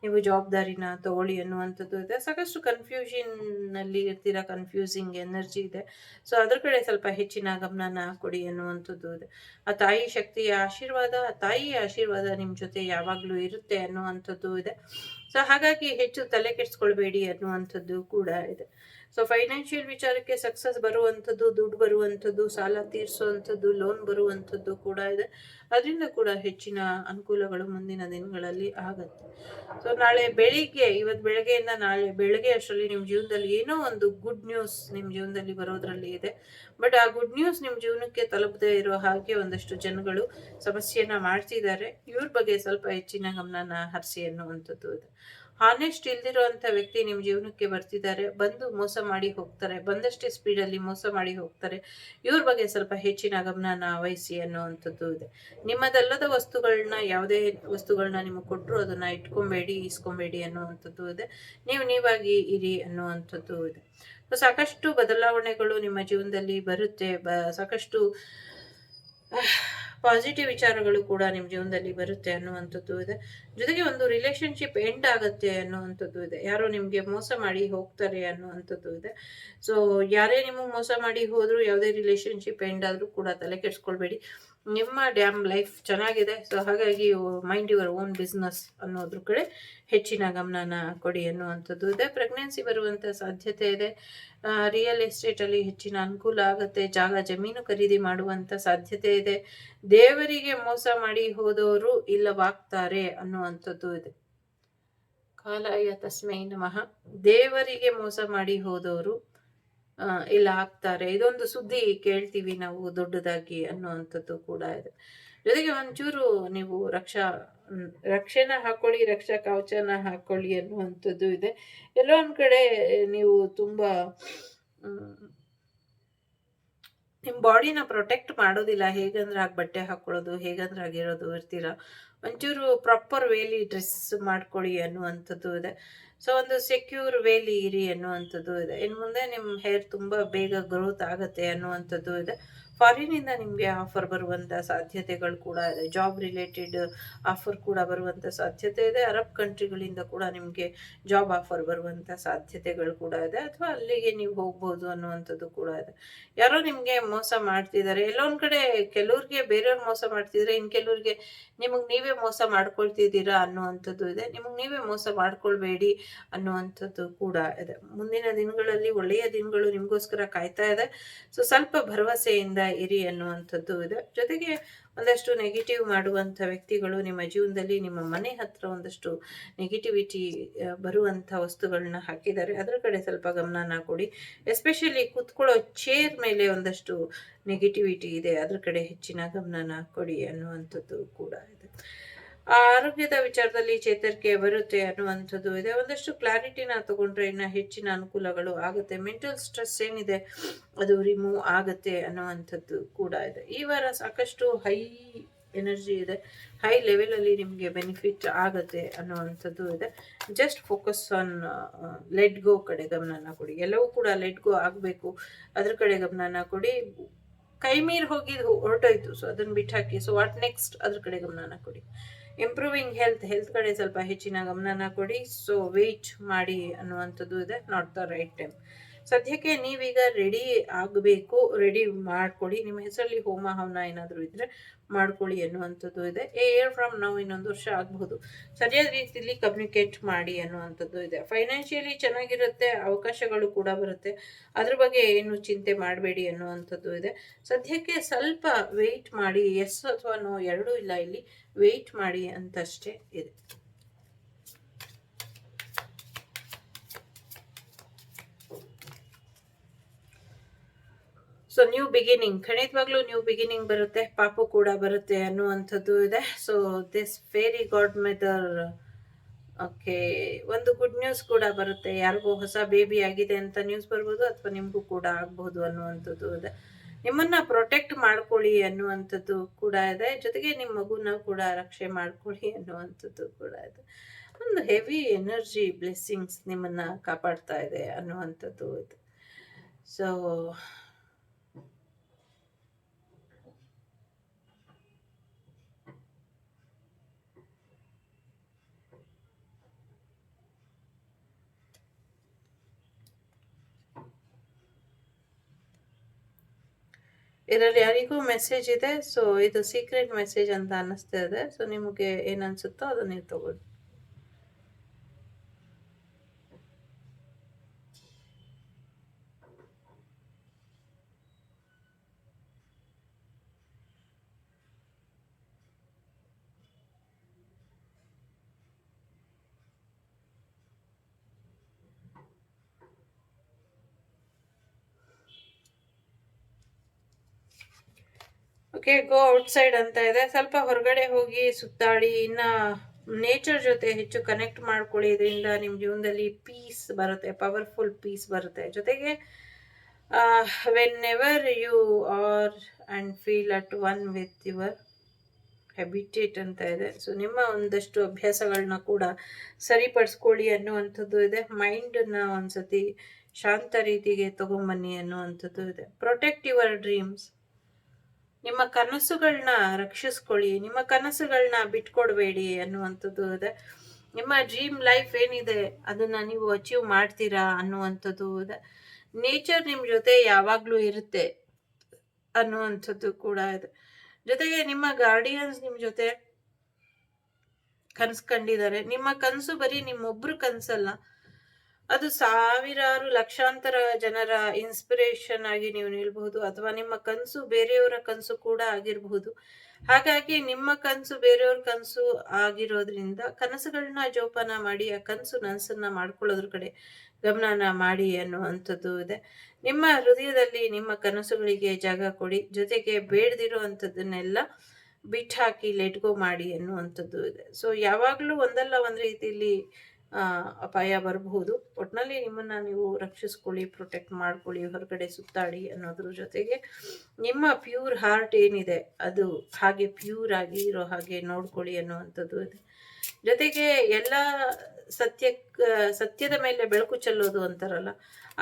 ನೀವು ಜವಾಬ್ದಾರಿನ ತಗೊಳ್ಳಿ ಅನ್ನುವಂಥದ್ದು ಇದೆ. ಸಾಕಷ್ಟು ಕನ್ಫ್ಯೂಷನ್ನಲ್ಲಿ ಇರ್ತೀರಾ, ಕನ್ಫ್ಯೂಸಿಂಗ್ ಎನರ್ಜಿ ಇದೆ. ಸೊ ಅದ್ರ ಕಡೆ ಸ್ವಲ್ಪ ಹೆಚ್ಚಿನ ಗಮನನ ಕೊಡಿ ಅನ್ನುವಂಥದ್ದು ಇದೆ. ಆ ತಾಯಿ ಶಕ್ತಿಯ ಆಶೀರ್ವಾದ, ಆ ತಾಯಿಯ ಆಶೀರ್ವಾದ ನಿಮ್ಮ ಜೊತೆ ಯಾವಾಗಲೂ ಇರುತ್ತೆ ಅನ್ನುವಂಥದ್ದು ಇದೆ. ಸೊ ಹಾಗಾಗಿ ಹೆಚ್ಚು ತಲೆ ಕೆಡಿಸ್ಕೊಳ್ಬೇಡಿ ಅನ್ನುವಂಥದ್ದು ಕೂಡ ಇದೆ. ಸೊ ಫೈನಾನ್ಷಿಯಲ್ ವಿಚಾರಕ್ಕೆ ಸಕ್ಸಸ್ ಬರುವಂಥದ್ದು, ದುಡ್ಡು ಬರುವಂಥದ್ದು, ಸಾಲ ತೀರಿಸುವಂಥದ್ದು, ಲೋನ್ ಬರುವಂಥದ್ದು ಕೂಡ ಇದೆ. ಅದರಿಂದ ಕೂಡ ಹೆಚ್ಚಿನ ಅನುಕೂಲಗಳು ಮುಂದಿನ ದಿನಗಳಲ್ಲಿ ಆಗತ್ತೆ. ಸೊ ನಾಳೆ ಬೆಳಿಗ್ಗೆ, ಇವತ್ತು ಬೆಳಗ್ಗೆಯಿಂದ ನಾಳೆ ಬೆಳಗ್ಗೆ ಅಷ್ಟರಲ್ಲಿ ನಿಮ್ಮ ಜೀವನದಲ್ಲಿ ಏನೋ ಒಂದು ಗುಡ್ ನ್ಯೂಸ್ ನಿಮ್ಮ ಜೀವನದಲ್ಲಿ ಬರೋದ್ರಲ್ಲಿ ಇದೆ. ಬಟ್ ಆ ಗುಡ್ ನ್ಯೂಸ್ ನಿಮ್ಮ ಜೀವನಕ್ಕೆ ತಲುಪದೇ ಇರೋ ಹಾಗೆ ಒಂದಷ್ಟು ಜನಗಳು ಸಮಸ್ಯೆನ ಮಾಡ್ತಿದ್ದಾರೆ. ಇವ್ರ ಬಗ್ಗೆ ಸ್ವಲ್ಪ ಹೆಚ್ಚಿನ ಗಮನನ ಹರಿಸಿ ಅನ್ನುವಂಥದ್ದು ಇದೆ. ಹಾನೆಸ್ಟ್ ಇಲ್ದಿರೋಂಥ ವ್ಯಕ್ತಿ ನಿಮ್ಮ ಜೀವನಕ್ಕೆ ಬರ್ತಿದ್ದಾರೆ, ಬಂದು ಮೋಸ ಮಾಡಿ ಹೋಗ್ತಾರೆ, ಬಂದಷ್ಟೇ ಸ್ಪೀಡಲ್ಲಿ ಮೋಸ ಮಾಡಿ ಹೋಗ್ತಾರೆ. ಇವ್ರ ಬಗ್ಗೆ ಸ್ವಲ್ಪ ಹೆಚ್ಚಿನ ಗಮನನ ವಹಿಸಿ ಅನ್ನುವಂಥದ್ದು ಇದೆ. ನಿಮ್ಮದಲ್ಲದ ವಸ್ತುಗಳನ್ನ, ಯಾವುದೇ ವಸ್ತುಗಳನ್ನ ನಿಮಗೆ ಕೊಟ್ಟರು ಅದನ್ನ ಇಟ್ಕೊಬೇಡಿ, ಇಸ್ಕೊಬೇಡಿ ಅನ್ನುವಂಥದ್ದು ಇದೆ. ನೀವಾಗಿ ಇರಿ ಅನ್ನುವಂಥದ್ದು ಇದೆ. ಸಾಕಷ್ಟು ಬದಲಾವಣೆಗಳು ನಿಮ್ಮ ಜೀವನದಲ್ಲಿ ಬರುತ್ತೆ. ಸಾಕಷ್ಟು ಪಾಸಿಟಿವ್ ವಿಚಾರಗಳು ಕೂಡ ನಿಮ್ಮ ಜೀವನದಲ್ಲಿ ಬರುತ್ತೆ ಅನ್ನುವಂಥದ್ದು ಇದೆ. ಜೊತೆಗೆ ಒಂದು ರಿಲೇಶನ್ಶಿಪ್ ಎಂಡ್ ಆಗುತ್ತೆ ಅನ್ನುವಂಥದ್ದು ಇದೆ. ಯಾರೋ ನಿಮಗೆ ಮೋಸ ಮಾಡಿ ಹೋಗ್ತಾರೆ ಅನ್ನುವಂಥದ್ದು ಇದೆ. ಸೊ ಯಾರೇ ನಿಮಗೆ ಮೋಸ ಮಾಡಿ ಹೋದ್ರು, ಯಾವುದೇ ರಿಲೇಶನ್ಶಿಪ್ ಎಂಡ್ ಆದರೂ ಕೂಡ ತಲೆ ಕೆಡಿಸ್ಕೊಳ್ಬೇಡಿ. ನಿಮ್ಮ ಡ್ಯಾಮ್ ಲೈಫ್ ಚೆನ್ನಾಗಿದೆ. ಸೊ ಹಾಗಾಗಿ ಮೈಂಡ್ ಯುವರ್ ಓನ್ ಬಿಸ್ನೆಸ್ ಅನ್ನೋದ್ರ ಕಡೆ ಹೆಚ್ಚಿನ ಗಮನನ ಕೊಡಿ ಅನ್ನುವಂಥದ್ದು ಇದೆ. ಪ್ರೆಗ್ನೆನ್ಸಿ ಬರುವಂಥ ಸಾಧ್ಯತೆ ಇದೆ. ರಿಯಲ್ ಎಸ್ಟೇಟಲ್ಲಿ ಹೆಚ್ಚಿನ ಅನುಕೂಲ ಆಗುತ್ತೆ. ಜಾಗ ಜಮೀನು ಖರೀದಿ ಮಾಡುವಂಥ ಸಾಧ್ಯತೆ ಇದೆ. ದೇವರಿಗೆ ಮೋಸ ಮಾಡಿ ಹೋದವರು ಇಲ್ಲವಾಗ್ತಾರೆ ಅನ್ನುವಂಥದ್ದು ಇದೆ. ಕಾಲಾಯ ತಸ್ಮೈ ನಮಃ. ದೇವರಿಗೆ ಮೋಸ ಮಾಡಿ ಹೋದವರು ಇಲ್ಲ ಆಗ್ತಾರೆ. ಇದೊಂದು ಸುದ್ದಿ ಕೇಳ್ತೀವಿ ನಾವು ದೊಡ್ಡದಾಗಿ ಅನ್ನುವಂಥದ್ದು ಕೂಡ ಇದೆ. ಜೊತೆಗೆ ಒಂಚೂರು ನೀವು ರಕ್ಷೆನ ಹಾಕೊಳ್ಳಿ, ರಕ್ಷಾ ಕವಚನ ಹಾಕೊಳ್ಳಿ ಅನ್ನುವಂಥದ್ದು ಇದೆ. ಎಲ್ಲೋ ಒಂದ್ ಕಡೆ ನೀವು ತುಂಬಾ ನಿಮ್ಮ ಬಾಡಿನ ಪ್ರೊಟೆಕ್ಟ್ ಮಾಡೋದಿಲ್ಲ. ಹೇಗಂದ್ರೆ ಆಗ ಬಟ್ಟೆ ಹಾಕೊಳ್ಳೋದು, ಹೇಗಂದ್ರೆ ಆಗಿರೋದು ಇರ್ತೀರ. ಒಂಚೂರು ಪ್ರಾಪರ್ ವೇಲಿ ಡ್ರೆಸ್ ಮಾಡ್ಕೊಳ್ಳಿ ಅನ್ನುವಂಥದ್ದು ಇದೆ. ಸೊ ಒಂದು ಸೆಕ್ಯೂರ್ ವೇಲಿ ಇರಿ ಅನ್ನುವಂಥದ್ದು ಇದೆ. ಇನ್ನು ಮುಂದೆ ನಿಮ್ಮ ಹೇರ್ ತುಂಬ ಬೇಗ ಗ್ರೋತ್ ಆಗುತ್ತೆ ಅನ್ನುವಂಥದ್ದು ಇದೆ. ಫಾರಿನಿಂದ ನಿಮಗೆ ಆಫರ್ ಬರುವಂಥ ಸಾಧ್ಯತೆಗಳು ಕೂಡ ಇದೆ. ಜಾಬ್ ರಿಲೇಟೆಡ್ ಆಫರ್ ಕೂಡ ಬರುವಂಥ ಸಾಧ್ಯತೆ ಇದೆ. ಅರಬ್ ಕಂಟ್ರಿಗಳಿಂದ ಕೂಡ ನಿಮಗೆ ಜಾಬ್ ಆಫರ್ ಬರುವಂಥ ಸಾಧ್ಯತೆಗಳು ಕೂಡ ಇದೆ. ಅಥವಾ ಅಲ್ಲಿಗೆ ನೀವು ಹೋಗ್ಬೋದು ಅನ್ನುವಂಥದ್ದು ಕೂಡ ಇದೆ. ಯಾರೋ ನಿಮಗೆ ಮೋಸ ಮಾಡ್ತಿದ್ದಾರೆ. ಎಲ್ಲೊಂದು ಕಡೆ ಕೆಲವ್ರಿಗೆ ಬೇರೆಯವ್ರು ಮೋಸ ಮಾಡ್ತಿದ್ದಾರೆ, ಇನ್ನು ಕೆಲವ್ರಿಗೆ ನಿಮಗೆ ನೀವೇ ಮೋಸ ಮಾಡ್ಕೊಳ್ತಿದ್ದೀರಾ ಅನ್ನುವಂಥದ್ದು ಇದೆ. ನಿಮಗೆ ನೀವೇ ಮೋಸ ಮಾಡ್ಕೊಳ್ಬೇಡಿ ಅನ್ನುವಂಥದ್ದು ಕೂಡ ಇದೆ. ಮುಂದಿನ ದಿನಗಳಲ್ಲಿ ಒಳ್ಳೆಯ ದಿನಗಳು ನಿಮಗೋಸ್ಕರ ಕಾಯ್ತಾ ಇದೆ. ಸೊ ಸ್ವಲ್ಪ ಭರವಸೆಯಿಂದ ಇರಿ ಅನ್ನುವಂಥದ್ದು ಇದೆ. ಜೊತೆಗೆ ಒಂದಷ್ಟು ನೆಗೆಟಿವ್ ಮಾಡುವಂಥ ವ್ಯಕ್ತಿಗಳು ನಿಮ್ಮ ಜೀವನದಲ್ಲಿ, ನಿಮ್ಮ ಮನೆ ಹತ್ರ ಒಂದಷ್ಟು ನೆಗೆಟಿವಿಟಿ ಬರುವಂಥ ವಸ್ತುಗಳನ್ನ ಹಾಕಿದ್ದಾರೆ. ಅದರ ಕಡೆ ಸ್ವಲ್ಪ ಗಮನನ ಕೊಡಿ. ಎಸ್ಪೆಷಲಿ ಕೂತ್ಕೊಳ್ಳೋ ಚೇರ್ ಮೇಲೆ ಒಂದಷ್ಟು ನೆಗೆಟಿವಿಟಿ ಇದೆ, ಅದ್ರ ಕಡೆ ಹೆಚ್ಚಿನ ಗಮನನ ಕೊಡಿ ಅನ್ನುವಂಥದ್ದು ಕೂಡ ಇದೆ. ಆರೋಗ್ಯದ ವಿಚಾರದಲ್ಲಿ ಚೇತರಿಕೆ ಬರುತ್ತೆ ಅನ್ನುವಂಥದ್ದು ಇದೆ. ಒಂದಷ್ಟು ಕ್ಲಾರಿಟಿನ ತಗೊಂಡ್ರೆ ಇನ್ನ ಹೆಚ್ಚಿನ ಅನುಕೂಲಗಳು ಆಗುತ್ತೆ. ಮೆಂಟಲ್ ಸ್ಟ್ರೆಸ್ ಏನಿದೆ ಅದು ರಿಮೂವ್ ಆಗುತ್ತೆ ಅನ್ನುವಂಥದ್ದು ಕೂಡ ಇದೆ. ಈ ವಾರ ಸಾಕಷ್ಟು ಹೈ ಎನರ್ಜಿ ಇದೆ, ಹೈ ಲೆವೆಲಲ್ಲಿ ನಿಮಗೆ ಬೆನಿಫಿಟ್ ಆಗುತ್ತೆ ಅನ್ನುವಂಥದ್ದು ಇದೆ. Just focus on let go ಕಡೆ ಗಮನನ ಕೊಡಿ. ಎಲ್ಲವೂ ಕೂಡ ಲೆಟ್ ಗೋ ಆಗಬೇಕು, ಅದ್ರ ಕಡೆ ಗಮನನ ಕೊಡಿ. ಕೈ ಮೀರಿ ಹೋಗಿದ್ದು ಹೊರಟೋಯ್ತು, ಸೊ ಅದನ್ನ ಬಿಟ್ಟಾಕಿ. ಸೊ ವಾಟ್ ನೆಕ್ಸ್ಟ್, ಅದ್ರ ಕಡೆ ಗಮನನ ಕೊಡಿ. ಇಂಪ್ರೂವಿಂಗ್ ಹೆಲ್ತ್ ಕಡೆ ಸ್ವಲ್ಪ ಹೆಚ್ಚಿನ ಗಮನನ ಕೊಡಿ. ಸೊ ವೆಯ್ಟ್ ಮಾಡಿ ಅನ್ನುವಂಥದ್ದು ಇದೆ. Not the right time. ಸದ್ಯಕ್ಕೆ ನೀವೀಗ ರೆಡಿ ಆಗಬೇಕು, ರೆಡಿ ಮಾಡ್ಕೊಳ್ಳಿ. ನಿಮ್ಮ ಹೆಸರಲ್ಲಿ ಹೋಮ ಹವನ ಏನಾದರೂ ಇದ್ರೆ ಮಾಡ್ಕೊಳ್ಳಿ ಅನ್ನುವಂಥದ್ದು ಇದೆ. ಇಯರ್ ಫ್ರಮ್ ನಾವು ಇನ್ನೊಂದು ವರ್ಷ ಆಗಬಹುದು. ಸರಿಯಾದ ರೀತಿಯಲ್ಲಿ ಕಮ್ಯುನಿಕೇಟ್ ಮಾಡಿ ಅನ್ನುವಂಥದ್ದು ಇದೆ. ಫೈನಾನ್ಷಿಯಲಿ ಚೆನ್ನಾಗಿರುತ್ತೆ, ಅವಕಾಶಗಳು ಕೂಡ ಬರುತ್ತೆ. ಅದ್ರ ಬಗ್ಗೆ ಏನು ಚಿಂತೆ ಮಾಡಬೇಡಿ ಅನ್ನುವಂಥದ್ದು ಇದೆ. ಸದ್ಯಕ್ಕೆ ಸ್ವಲ್ಪ ವೆಯ್ಟ್ ಮಾಡಿ, ಎಸ್ ಅಥವಾ ನೋ ಎರಡೂ ಇಲ್ಲ, ಇಲ್ಲಿ ವೆಯ್ಟ್ ಮಾಡಿ ಅಂತಷ್ಟೇ ಇದೆ. ಸೊ ನ್ಯೂ ಬಿಗಿನಿಂಗ್, ಖಂಡಿತವಾಗ್ಲೂ ನ್ಯೂ ಬಿಗಿನಿಂಗ್ ಬರುತ್ತೆ, ಪಾಪು ಕೂಡ ಬರುತ್ತೆ ಅನ್ನುವಂಥದ್ದು ಇದೆ. So this fairy god mother, okay, ಒಂದು ಗುಡ್ ನ್ಯೂಸ್ ಕೂಡ ಬರುತ್ತೆ. ಯಾರಿಗೂ ಹೊಸ ಬೇಬಿ ಆಗಿದೆ ಅಂತ ನ್ಯೂಸ್ ಬರ್ಬೋದು, ಅಥವಾ ನಿಮಗೂ ಕೂಡ ಆಗ್ಬಹುದು ಅನ್ನುವಂಥದ್ದು ಇದೆ. ನಿಮ್ಮನ್ನ ಪ್ರೊಟೆಕ್ಟ್ ಮಾಡ್ಕೊಳ್ಳಿ ಅನ್ನುವಂಥದ್ದು ಕೂಡ ಇದೆ. ಜೊತೆಗೆ ನಿಮ್ಮ ಮಗುನ ಕೂಡ ರಕ್ಷೆ ಮಾಡ್ಕೊಳ್ಳಿ ಅನ್ನುವಂಥದ್ದು ಕೂಡ ಇದೆ. ಒಂದು ಹೆವಿ ಎನರ್ಜಿ ಬ್ಲೆಸ್ಸಿಂಗ್ಸ್ ನಿಮ್ಮನ್ನ ಕಾಪಾಡ್ತಾ ಇದೆ ಅನ್ನುವಂಥದ್ದು ಇದೆ. ಸೊ ಇದರಲ್ಲಿ ಯಾರಿಗೂ ಮೆಸೇಜ್ ಇದೆ. ಸೊ ಇದು ಸೀಕ್ರೆಟ್ ಮೆಸೇಜ್ ಅಂತ ಅನ್ನಿಸ್ತಾ ಇದೆ. ಸೊ ನಿಮಗೆ ಏನ್ ಅನ್ಸುತ್ತೋ ಅದನ್ನ ನೀವು ತಗೊಳ್ಳಿ. ಓಕೆ, ಗೋ ಔಟ್ಸೈಡ್ ಅಂತ ಇದೆ. ಸ್ವಲ್ಪ ಹೊರಗಡೆ ಹೋಗಿ ಸುತ್ತಾಡಿ, ಇನ್ನ ನೇಚರ್ ಜೊತೆ ಹೆಚ್ಚು ಕನೆಕ್ಟ್ ಮಾಡ್ಕೊಳ್ಳಿ. ಇದರಿಂದ ನಿಮ್ಮ ಜೀವನದಲ್ಲಿ ಪೀಸ್ ಬರುತ್ತೆ, ಪವರ್ಫುಲ್ ಪೀಸ್ ಬರುತ್ತೆ. ಜೊತೆಗೆ whenever you are and feel at one with your habitat ಅಂತ ಇದೆ. ಸೊ ನಿಮ್ಮ ಒಂದಷ್ಟು ಅಭ್ಯಾಸಗಳನ್ನ ಕೂಡ ಸರಿಪಡಿಸ್ಕೊಳ್ಳಿ ಅನ್ನುವಂಥದ್ದು ಇದೆ. ಮೈಂಡನ್ನ ಒಂದ್ಸತಿ ಶಾಂತ ರೀತಿಗೆ ತಗೊಂಬನ್ನಿ ಅನ್ನುವಂಥದ್ದು ಇದೆ. Protect your dreams. ನಿಮ್ಮ ಕನಸುಗಳನ್ನ ರಕ್ಷಿಸ್ಕೊಳ್ಳಿ, ನಿಮ್ಮ ಕನಸುಗಳನ್ನ ಬಿಟ್ಕೊಡ್ಬೇಡಿ ಅನ್ನುವಂಥದ್ದು ಇದೆ. ನಿಮ್ಮ ಡ್ರೀಮ್ ಲೈಫ್ ಏನಿದೆ ಅದನ್ನ ನೀವು ಅಚೀವ್ ಮಾಡ್ತೀರಾ ಅನ್ನುವಂಥದ್ದು ಇದೆ. ನೇಚರ್ ನಿಮ್ ಜೊತೆ ಯಾವಾಗ್ಲೂ ಇರುತ್ತೆ ಅನ್ನುವಂಥದ್ದು ಕೂಡ ಇದೆ. ಜೊತೆಗೆ ನಿಮ್ಮ ಗಾರ್ಡಿಯನ್ಸ್ ನಿಮ್ ಜೊತೆ ಕನ್ಸು ಕಂಡಿದ್ದಾರೆ. ನಿಮ್ಮ ಕನಸು ಬರೀ ನಿಮ್ಮೊಬ್ರು ಕನ್ಸಲ್ಲ, ಅದು ಸಾವಿರಾರು ಲಕ್ಷಾಂತರ ಜನರ ಇನ್ಸ್ಪಿರೇಷನ್ ಆಗಿ ನೀವು ನಿಲ್ಬಹುದು, ಅಥವಾ ನಿಮ್ಮ ಕನಸು ಬೇರೆಯವರ ಕನಸು ಕೂಡ ಆಗಿರಬಹುದು. ಹಾಗಾಗಿ ನಿಮ್ಮ ಕನಸು ಬೇರೆಯವ್ರ ಕನಸು ಆಗಿರೋದ್ರಿಂದ ಕನಸುಗಳನ್ನ ಜೋಪಾನ ಮಾಡಿ ಆ ಕನಸು ನನಸನ್ನ ಮಾಡ್ಕೊಳ್ಳೋದ್ರ ಕಡೆ ಗಮನನ ಮಾಡಿ ಅನ್ನುವಂಥದ್ದು ಇದೆ. ನಿಮ್ಮ ಹೃದಯದಲ್ಲಿ ನಿಮ್ಮ ಕನಸುಗಳಿಗೆ ಜಾಗ ಕೊಡಿ. ಜೊತೆಗೆ ಬೇಡದಿರುವಂಥದ್ದನ್ನೆಲ್ಲ ಬಿಟ್ಟಾಕಿ ಲೆಟ್ ಗೋ ಮಾಡಿ ಅನ್ನುವಂಥದ್ದು ಇದೆ. ಸೊ ಯಾವಾಗಲೂ ಒಂದಲ್ಲ ಒಂದು ರೀತಿಯಲ್ಲಿ ಅಪಾಯ ಬರಬಹುದು. ಒಟ್ಟಿನಲ್ಲಿ ನಿಮ್ಮನ್ನ ನೀವು ರಕ್ಷಿಸ್ಕೊಳ್ಳಿ, ಪ್ರೊಟೆಕ್ಟ್ ಮಾಡ್ಕೊಳ್ಳಿ, ಹೊರಗಡೆ ಸುತ್ತಾಡಿ ಅನ್ನೋದ್ರ ಜೊತೆಗೆ ನಿಮ್ಮ ಪ್ಯೂರ್ ಹಾರ್ಟ್ ಏನಿದೆ ಅದು ಹಾಗೆ ಪ್ಯೂರ್ ಆಗಿ ಇರೋ ಹಾಗೆ ನೋಡ್ಕೊಳ್ಳಿ ಅನ್ನುವಂಥದ್ದು ಇದೆ. ಜೊತೆಗೆ ಎಲ್ಲ ಸತ್ಯದ ಮೇಲೆ ಬೆಳಕು ಚೆಲ್ಲೋದು ಅಂತಾರಲ್ಲ,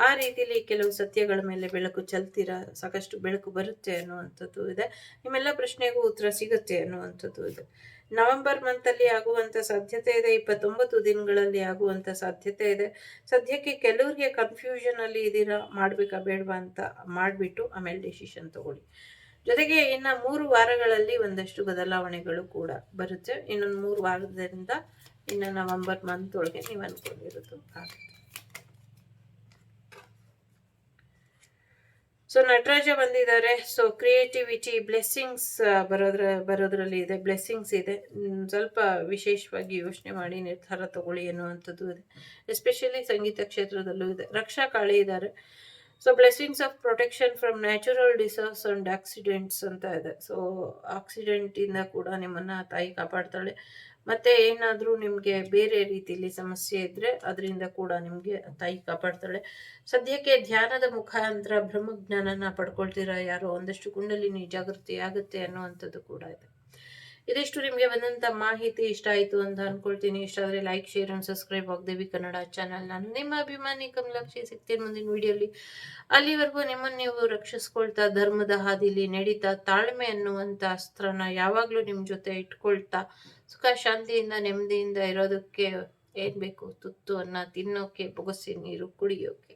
ಆ ರೀತಿಲಿ ಕೆಲವು ಸತ್ಯಗಳ ಮೇಲೆ ಬೆಳಕು ಚೆಲ್ತೀರಾ, ಸಾಕಷ್ಟು ಬೆಳಕು ಬರುತ್ತೆ ಅನ್ನುವಂಥದ್ದು ಇದೆ. ನಿಮ್ಮೆಲ್ಲ ಪ್ರಶ್ನೆಗೂ ಉತ್ತರ ಸಿಗುತ್ತೆ ಅನ್ನುವಂಥದ್ದು ಇದೆ. ನವೆಂಬರ್ ಮಂತಲ್ಲಿ ಆಗುವಂಥ ಸಾಧ್ಯತೆ ಇದೆ. 29 ದಿನಗಳಲ್ಲಿ ಆಗುವಂಥ ಸಾಧ್ಯತೆ ಇದೆ. ಸದ್ಯಕ್ಕೆ ಕೆಲವ್ರಿಗೆ ಕನ್ಫ್ಯೂಷನ್ ಅಲ್ಲಿ ಇದೀರಾ, ಮಾಡ್ಬೇಕಾ ಬೇಡವಾ ಅಂತ ಮಾಡಿಬಿಟ್ಟು ಆಮೇಲೆ ಡಿಸಿಷನ್ ತಗೊಳ್ಳಿ. ಜೊತೆಗೆ ಇನ್ನು 3 ವಾರಗಳಲ್ಲಿ ಒಂದಷ್ಟು ಬದಲಾವಣೆಗಳು ಕೂಡ ಬರುತ್ತೆ. ಇನ್ನೊಂದು 3 ವಾರದಿಂದ ಇನ್ನು ನವೆಂಬರ್ ಮಂತ್ ಒಳಗೆ ನೀವು ಅನ್ಕೊಂಡಿರೋದು ಆಗುತ್ತೆ. ಸೊ ನಟರಾಜ ಬಂದಿದ್ದಾರೆ. ಸೊ ಕ್ರಿಯೇಟಿವಿಟಿ ಬ್ಲೆಸ್ಸಿಂಗ್ಸ್ ಬರೋದ್ರಲ್ಲಿ ಇದೆ, ಬ್ಲೆಸ್ಸಿಂಗ್ಸ್ ಇದೆ. ಸ್ವಲ್ಪ ವಿಶೇಷವಾಗಿ ಯೋಚನೆ ಮಾಡಿ ನಿರ್ಧಾರ ತಗೊಳ್ಳಿ ಅನ್ನುವಂಥದ್ದು ಇದೆ. ಎಸ್ಪೆಷಲಿ ಸಂಗೀತ ಕ್ಷೇತ್ರದಲ್ಲೂ ಇದೆ. ರಕ್ಷಾ ಕಾಳಿ ಇದ್ದಾರೆ. So blessings of protection from natural disasters and accidents ಅಂತ ಇದೆ. ಸೊ ಆಕ್ಸಿಡೆಂಟ್ ಇಂದ ಕೂಡ ನಿಮ್ಮನ್ನ ತಾಯಿ ಕಾಪಾಡ್ತಾಳೆ. ಮತ್ತೆ ಏನಾದರೂ ನಿಮಗೆ ಬೇರೆ ರೀತಿಯಲ್ಲಿ ಸಮಸ್ಯೆ ಇದ್ರೆ ಅದರಿಂದ ಕೂಡ ನಿಮಗೆ ತಾಯಿ ಕಾಪಾಡ್ತಾಳೆ. ಸದ್ಯಕ್ಕೆ ಧ್ಯಾನದ ಮುಖಾಂತರ ಬ್ರಹ್ಮಜ್ಞಾನನ ಪಡ್ಕೊಳ್ತೀರಾ ಯಾರೋ, ಒಂದಷ್ಟು ಕುಂಡಲಿನಿ ಜಾಗೃತಿ ಆಗುತ್ತೆ ಅನ್ನುವಂಥದ್ದು ಕೂಡ ಇದೆ. ಇದಿಷ್ಟು ನಿಮಗೆ ಬಂದಂಥ ಮಾಹಿತಿ ಇಷ್ಟ ಆಯಿತು ಅಂತ ಅನ್ಕೊಳ್ತೀನಿ. ಇಷ್ಟ ಆದರೆ like, share and subscribe Vagdevi Kannada channel. ನಾನು ನಿಮ್ಮ ಅಭಿಮಾನಿ ಕಮಲಾಕ್ಷಿ. ಸಿಗ್ತೀನಿ ಮುಂದಿನ ವಿಡಿಯೋಲಿ. ಅಲ್ಲಿವರೆಗೂ ನಿಮ್ಮನ್ನು ನೀವು ರಕ್ಷಿಸ್ಕೊಳ್ತಾ, ಧರ್ಮದ ಹಾದಿಲಿ ನಡೀತಾ, ತಾಳ್ಮೆ ಅನ್ನುವಂಥ ಅಸ್ತ್ರನ ಯಾವಾಗಲೂ ನಿಮ್ಮ ಜೊತೆ ಇಟ್ಕೊಳ್ತಾ, ಸುಖ ಶಾಂತಿಯಿಂದ ನೆಮ್ಮದಿಯಿಂದ ಇರೋದಕ್ಕೆ ಏನ್ ಬೇಕು, ತುತ್ತು ಅನ್ನ ತಿನ್ನೋಕೆ, ಬೊಗಸೆ ನೀರು ಕುಡಿಯೋಕೆ,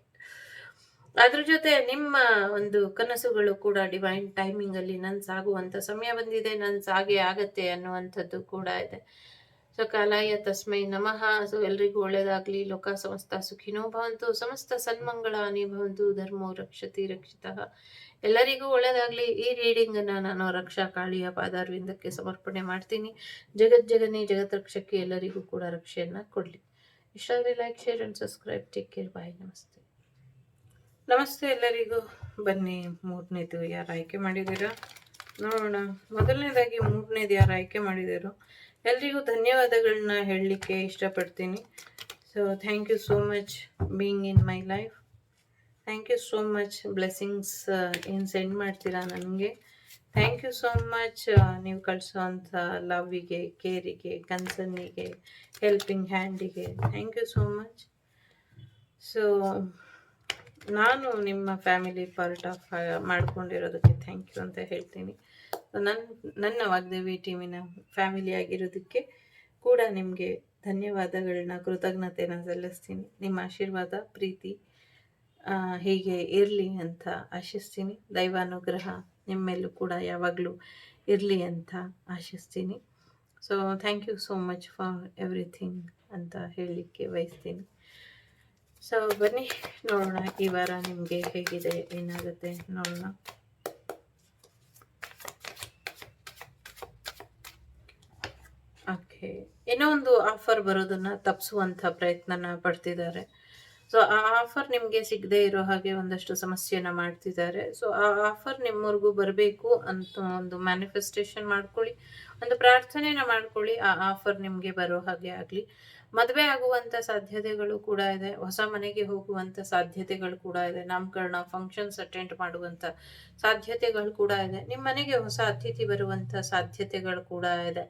ಅದ್ರ ಜೊತೆ ನಿಮ್ಮ ಒಂದು ಕನಸುಗಳು ಕೂಡ ಡಿವೈನ್ ಟೈಮಿಂಗ್ ಅಲ್ಲಿ ನನ್ಸಾಗುವಂತ ಸಮಯ ಬಂದಿದೆ, ನನ್ಸಾಗೆ ಆಗತ್ತೆ ಅನ್ನುವಂಥದ್ದು ಕೂಡ ಇದೆ. ಸೊ ಕಾಲಾಯ ತಸ್ಮೈ ನಮಃ. ಸೊ ಎಲ್ರಿಗೂ ಒಳ್ಳೇದಾಗ್ಲಿ. ಲೋಕ ಸಮಸ್ತ ಸುಖಿನೋ ಭವಂತು, ಸಮಸ್ತ ಸನ್ಮಂಗಳಾನಿ ಭವಂತು, ಧರ್ಮೋ ರಕ್ಷತಿ ರಕ್ಷಿತಃ. ಎಲ್ಲರಿಗೂ ಒಳ್ಳೇದಾಗ್ಲಿ. ಈ ರೀಡಿಂಗ್ ಅನ್ನ ನಾನು ರಕ್ಷಾ ಕಾಳಿಯ ಪಾದಾರವಿಂದಕ್ಕೆ ಸಮರ್ಪಣೆ ಮಾಡ್ತೀನಿ. ಜಗಜ್ಜಗನಿ ಜಗತ್ ರಕ್ಷಕ್ಕೆ ಎಲ್ಲರಿಗೂ ಕೂಡ ರಕ್ಷೆಯನ್ನ ಕೊಡ್ಲಿ. ಇಷ್ಟ ಆದರೆ like, share and subscribe. Take care. Bye. ನಮಸ್ತೆ. ನಮಸ್ತೆ ಎಲ್ಲರಿಗೂ. ಬನ್ನಿ, 3ನೇದು ಯಾರು ಆಯ್ಕೆ ಮಾಡಿದ್ದೀರಾ ನೋಡೋಣ. ಮೊದಲನೇದಾಗಿ 3ನೇದು ಯಾರು ಆಯ್ಕೆ ಮಾಡಿದ್ದೀರೋ ಎಲ್ರಿಗೂ ಧನ್ಯವಾದಗಳನ್ನ ಹೇಳಲಿಕ್ಕೆ ಇಷ್ಟಪಡ್ತೀನಿ. So thank you so much being in my life. Thank you so much. Blessings ಏನು ಸೆಂಡ್ ಮಾಡ್ತೀರಾ ನನಗೆ. Thank you so much. ನೀವು ಕಳಿಸೋವಂಥ ಲವ್ವಿಗೆ, ಕೇರಿಗೆ, ಕನ್ಸರ್ನಿಗೆ, ಹೆಲ್ಪಿಂಗ್ ಹ್ಯಾಂಡಿಗೆ thank you so much. So ನಾನು ನಿಮ್ಮ ಫ್ಯಾಮಿಲಿ ಪಾರ್ಟ್ ಆಫ್ ಮಾಡ್ಕೊಂಡಿರೋದಕ್ಕೆ ಥ್ಯಾಂಕ್ ಯು ಅಂತ ಹೇಳ್ತೀನಿ. ನನ್ನ ವಾಗ್ದೇವಿ ಟೀಮಿನ ಫ್ಯಾಮಿಲಿ ಆಗಿರೋದಕ್ಕೆ ಕೂಡ ನಿಮಗೆ ಧನ್ಯವಾದಗಳನ್ನ, ಕೃತಜ್ಞತೆನ ಸಲ್ಲಿಸ್ತೀನಿ. ನಿಮ್ಮ ಆಶೀರ್ವಾದ, ಪ್ರೀತಿ ಹೀಗೆ ಇರಲಿ ಅಂತ ಆಶಿಸ್ತೀನಿ. ದೈವಾನುಗ್ರಹ ನಿಮ್ಮೆಲ್ಲೂ ಕೂಡ ಯಾವಾಗಲೂ ಇರಲಿ ಅಂತ ಆಶಿಸ್ತೀನಿ. So thank you so much for everything ಅಂತ ಹೇಳಲಿಕ್ಕೆ ಬಯಸ್ತೀನಿ. ಸೊ ಬನ್ನಿ ನೋಡೋಣ ಈ ವಾರ ನಿಮಗೆ ಹೇಗಿದೆ, ಏನಾಗುತ್ತೆ ನೋಡೋಣ. ಓಕೆ, ಏನೋ ಒಂದು ಆಫರ್ ಬರೋದನ್ನ ತಪ್ಪಿಸುವಂಥ ಪ್ರಯತ್ನನ ಪಡ್ತಿದ್ದಾರೆ. ಸೊ ಆ ಆಫರ್ ನಿಮಗೆ ಸಿಗದೆ ಇರೋ ಹಾಗೆ ಒಂದಷ್ಟು ಸಮಸ್ಯೆನ ಮಾಡ್ತಿದ್ದಾರೆ. ಸೊ ಆ ಆಫರ್ ನಿಮ್ಮವರೆಗೂ ಬರಬೇಕು ಅಂತ ಒಂದು ಮ್ಯಾನಿಫೆಸ್ಟೇಷನ್ ಮಾಡ್ಕೊಳ್ಳಿ, ಒಂದು ಪ್ರಾರ್ಥನೆನ ಮಾಡ್ಕೊಳ್ಳಿ. ಆ ಆಫರ್ ನಿಮಗೆ ಬರೋ ಹಾಗೆ ಆಗಲಿ. ಮದುವೆ ಆಗುವಂಥ ಸಾಧ್ಯತೆಗಳು ಕೂಡ ಇದೆ, ಹೊಸ ಮನೆಗೆ ಹೋಗುವಂಥ ಸಾಧ್ಯತೆಗಳು ಕೂಡ ಇದೆ, ನಾಮಕರಣ ಫಂಕ್ಷನ್ಸ್ ಅಟೆಂಡ್ ಮಾಡುವಂಥ ಸಾಧ್ಯತೆಗಳು ಕೂಡ ಇದೆ, ನಿಮ್ಮ ಮನೆಗೆ ಹೊಸ ಅತಿಥಿ ಬರುವಂಥ ಸಾಧ್ಯತೆಗಳು ಕೂಡ ಇದೆ.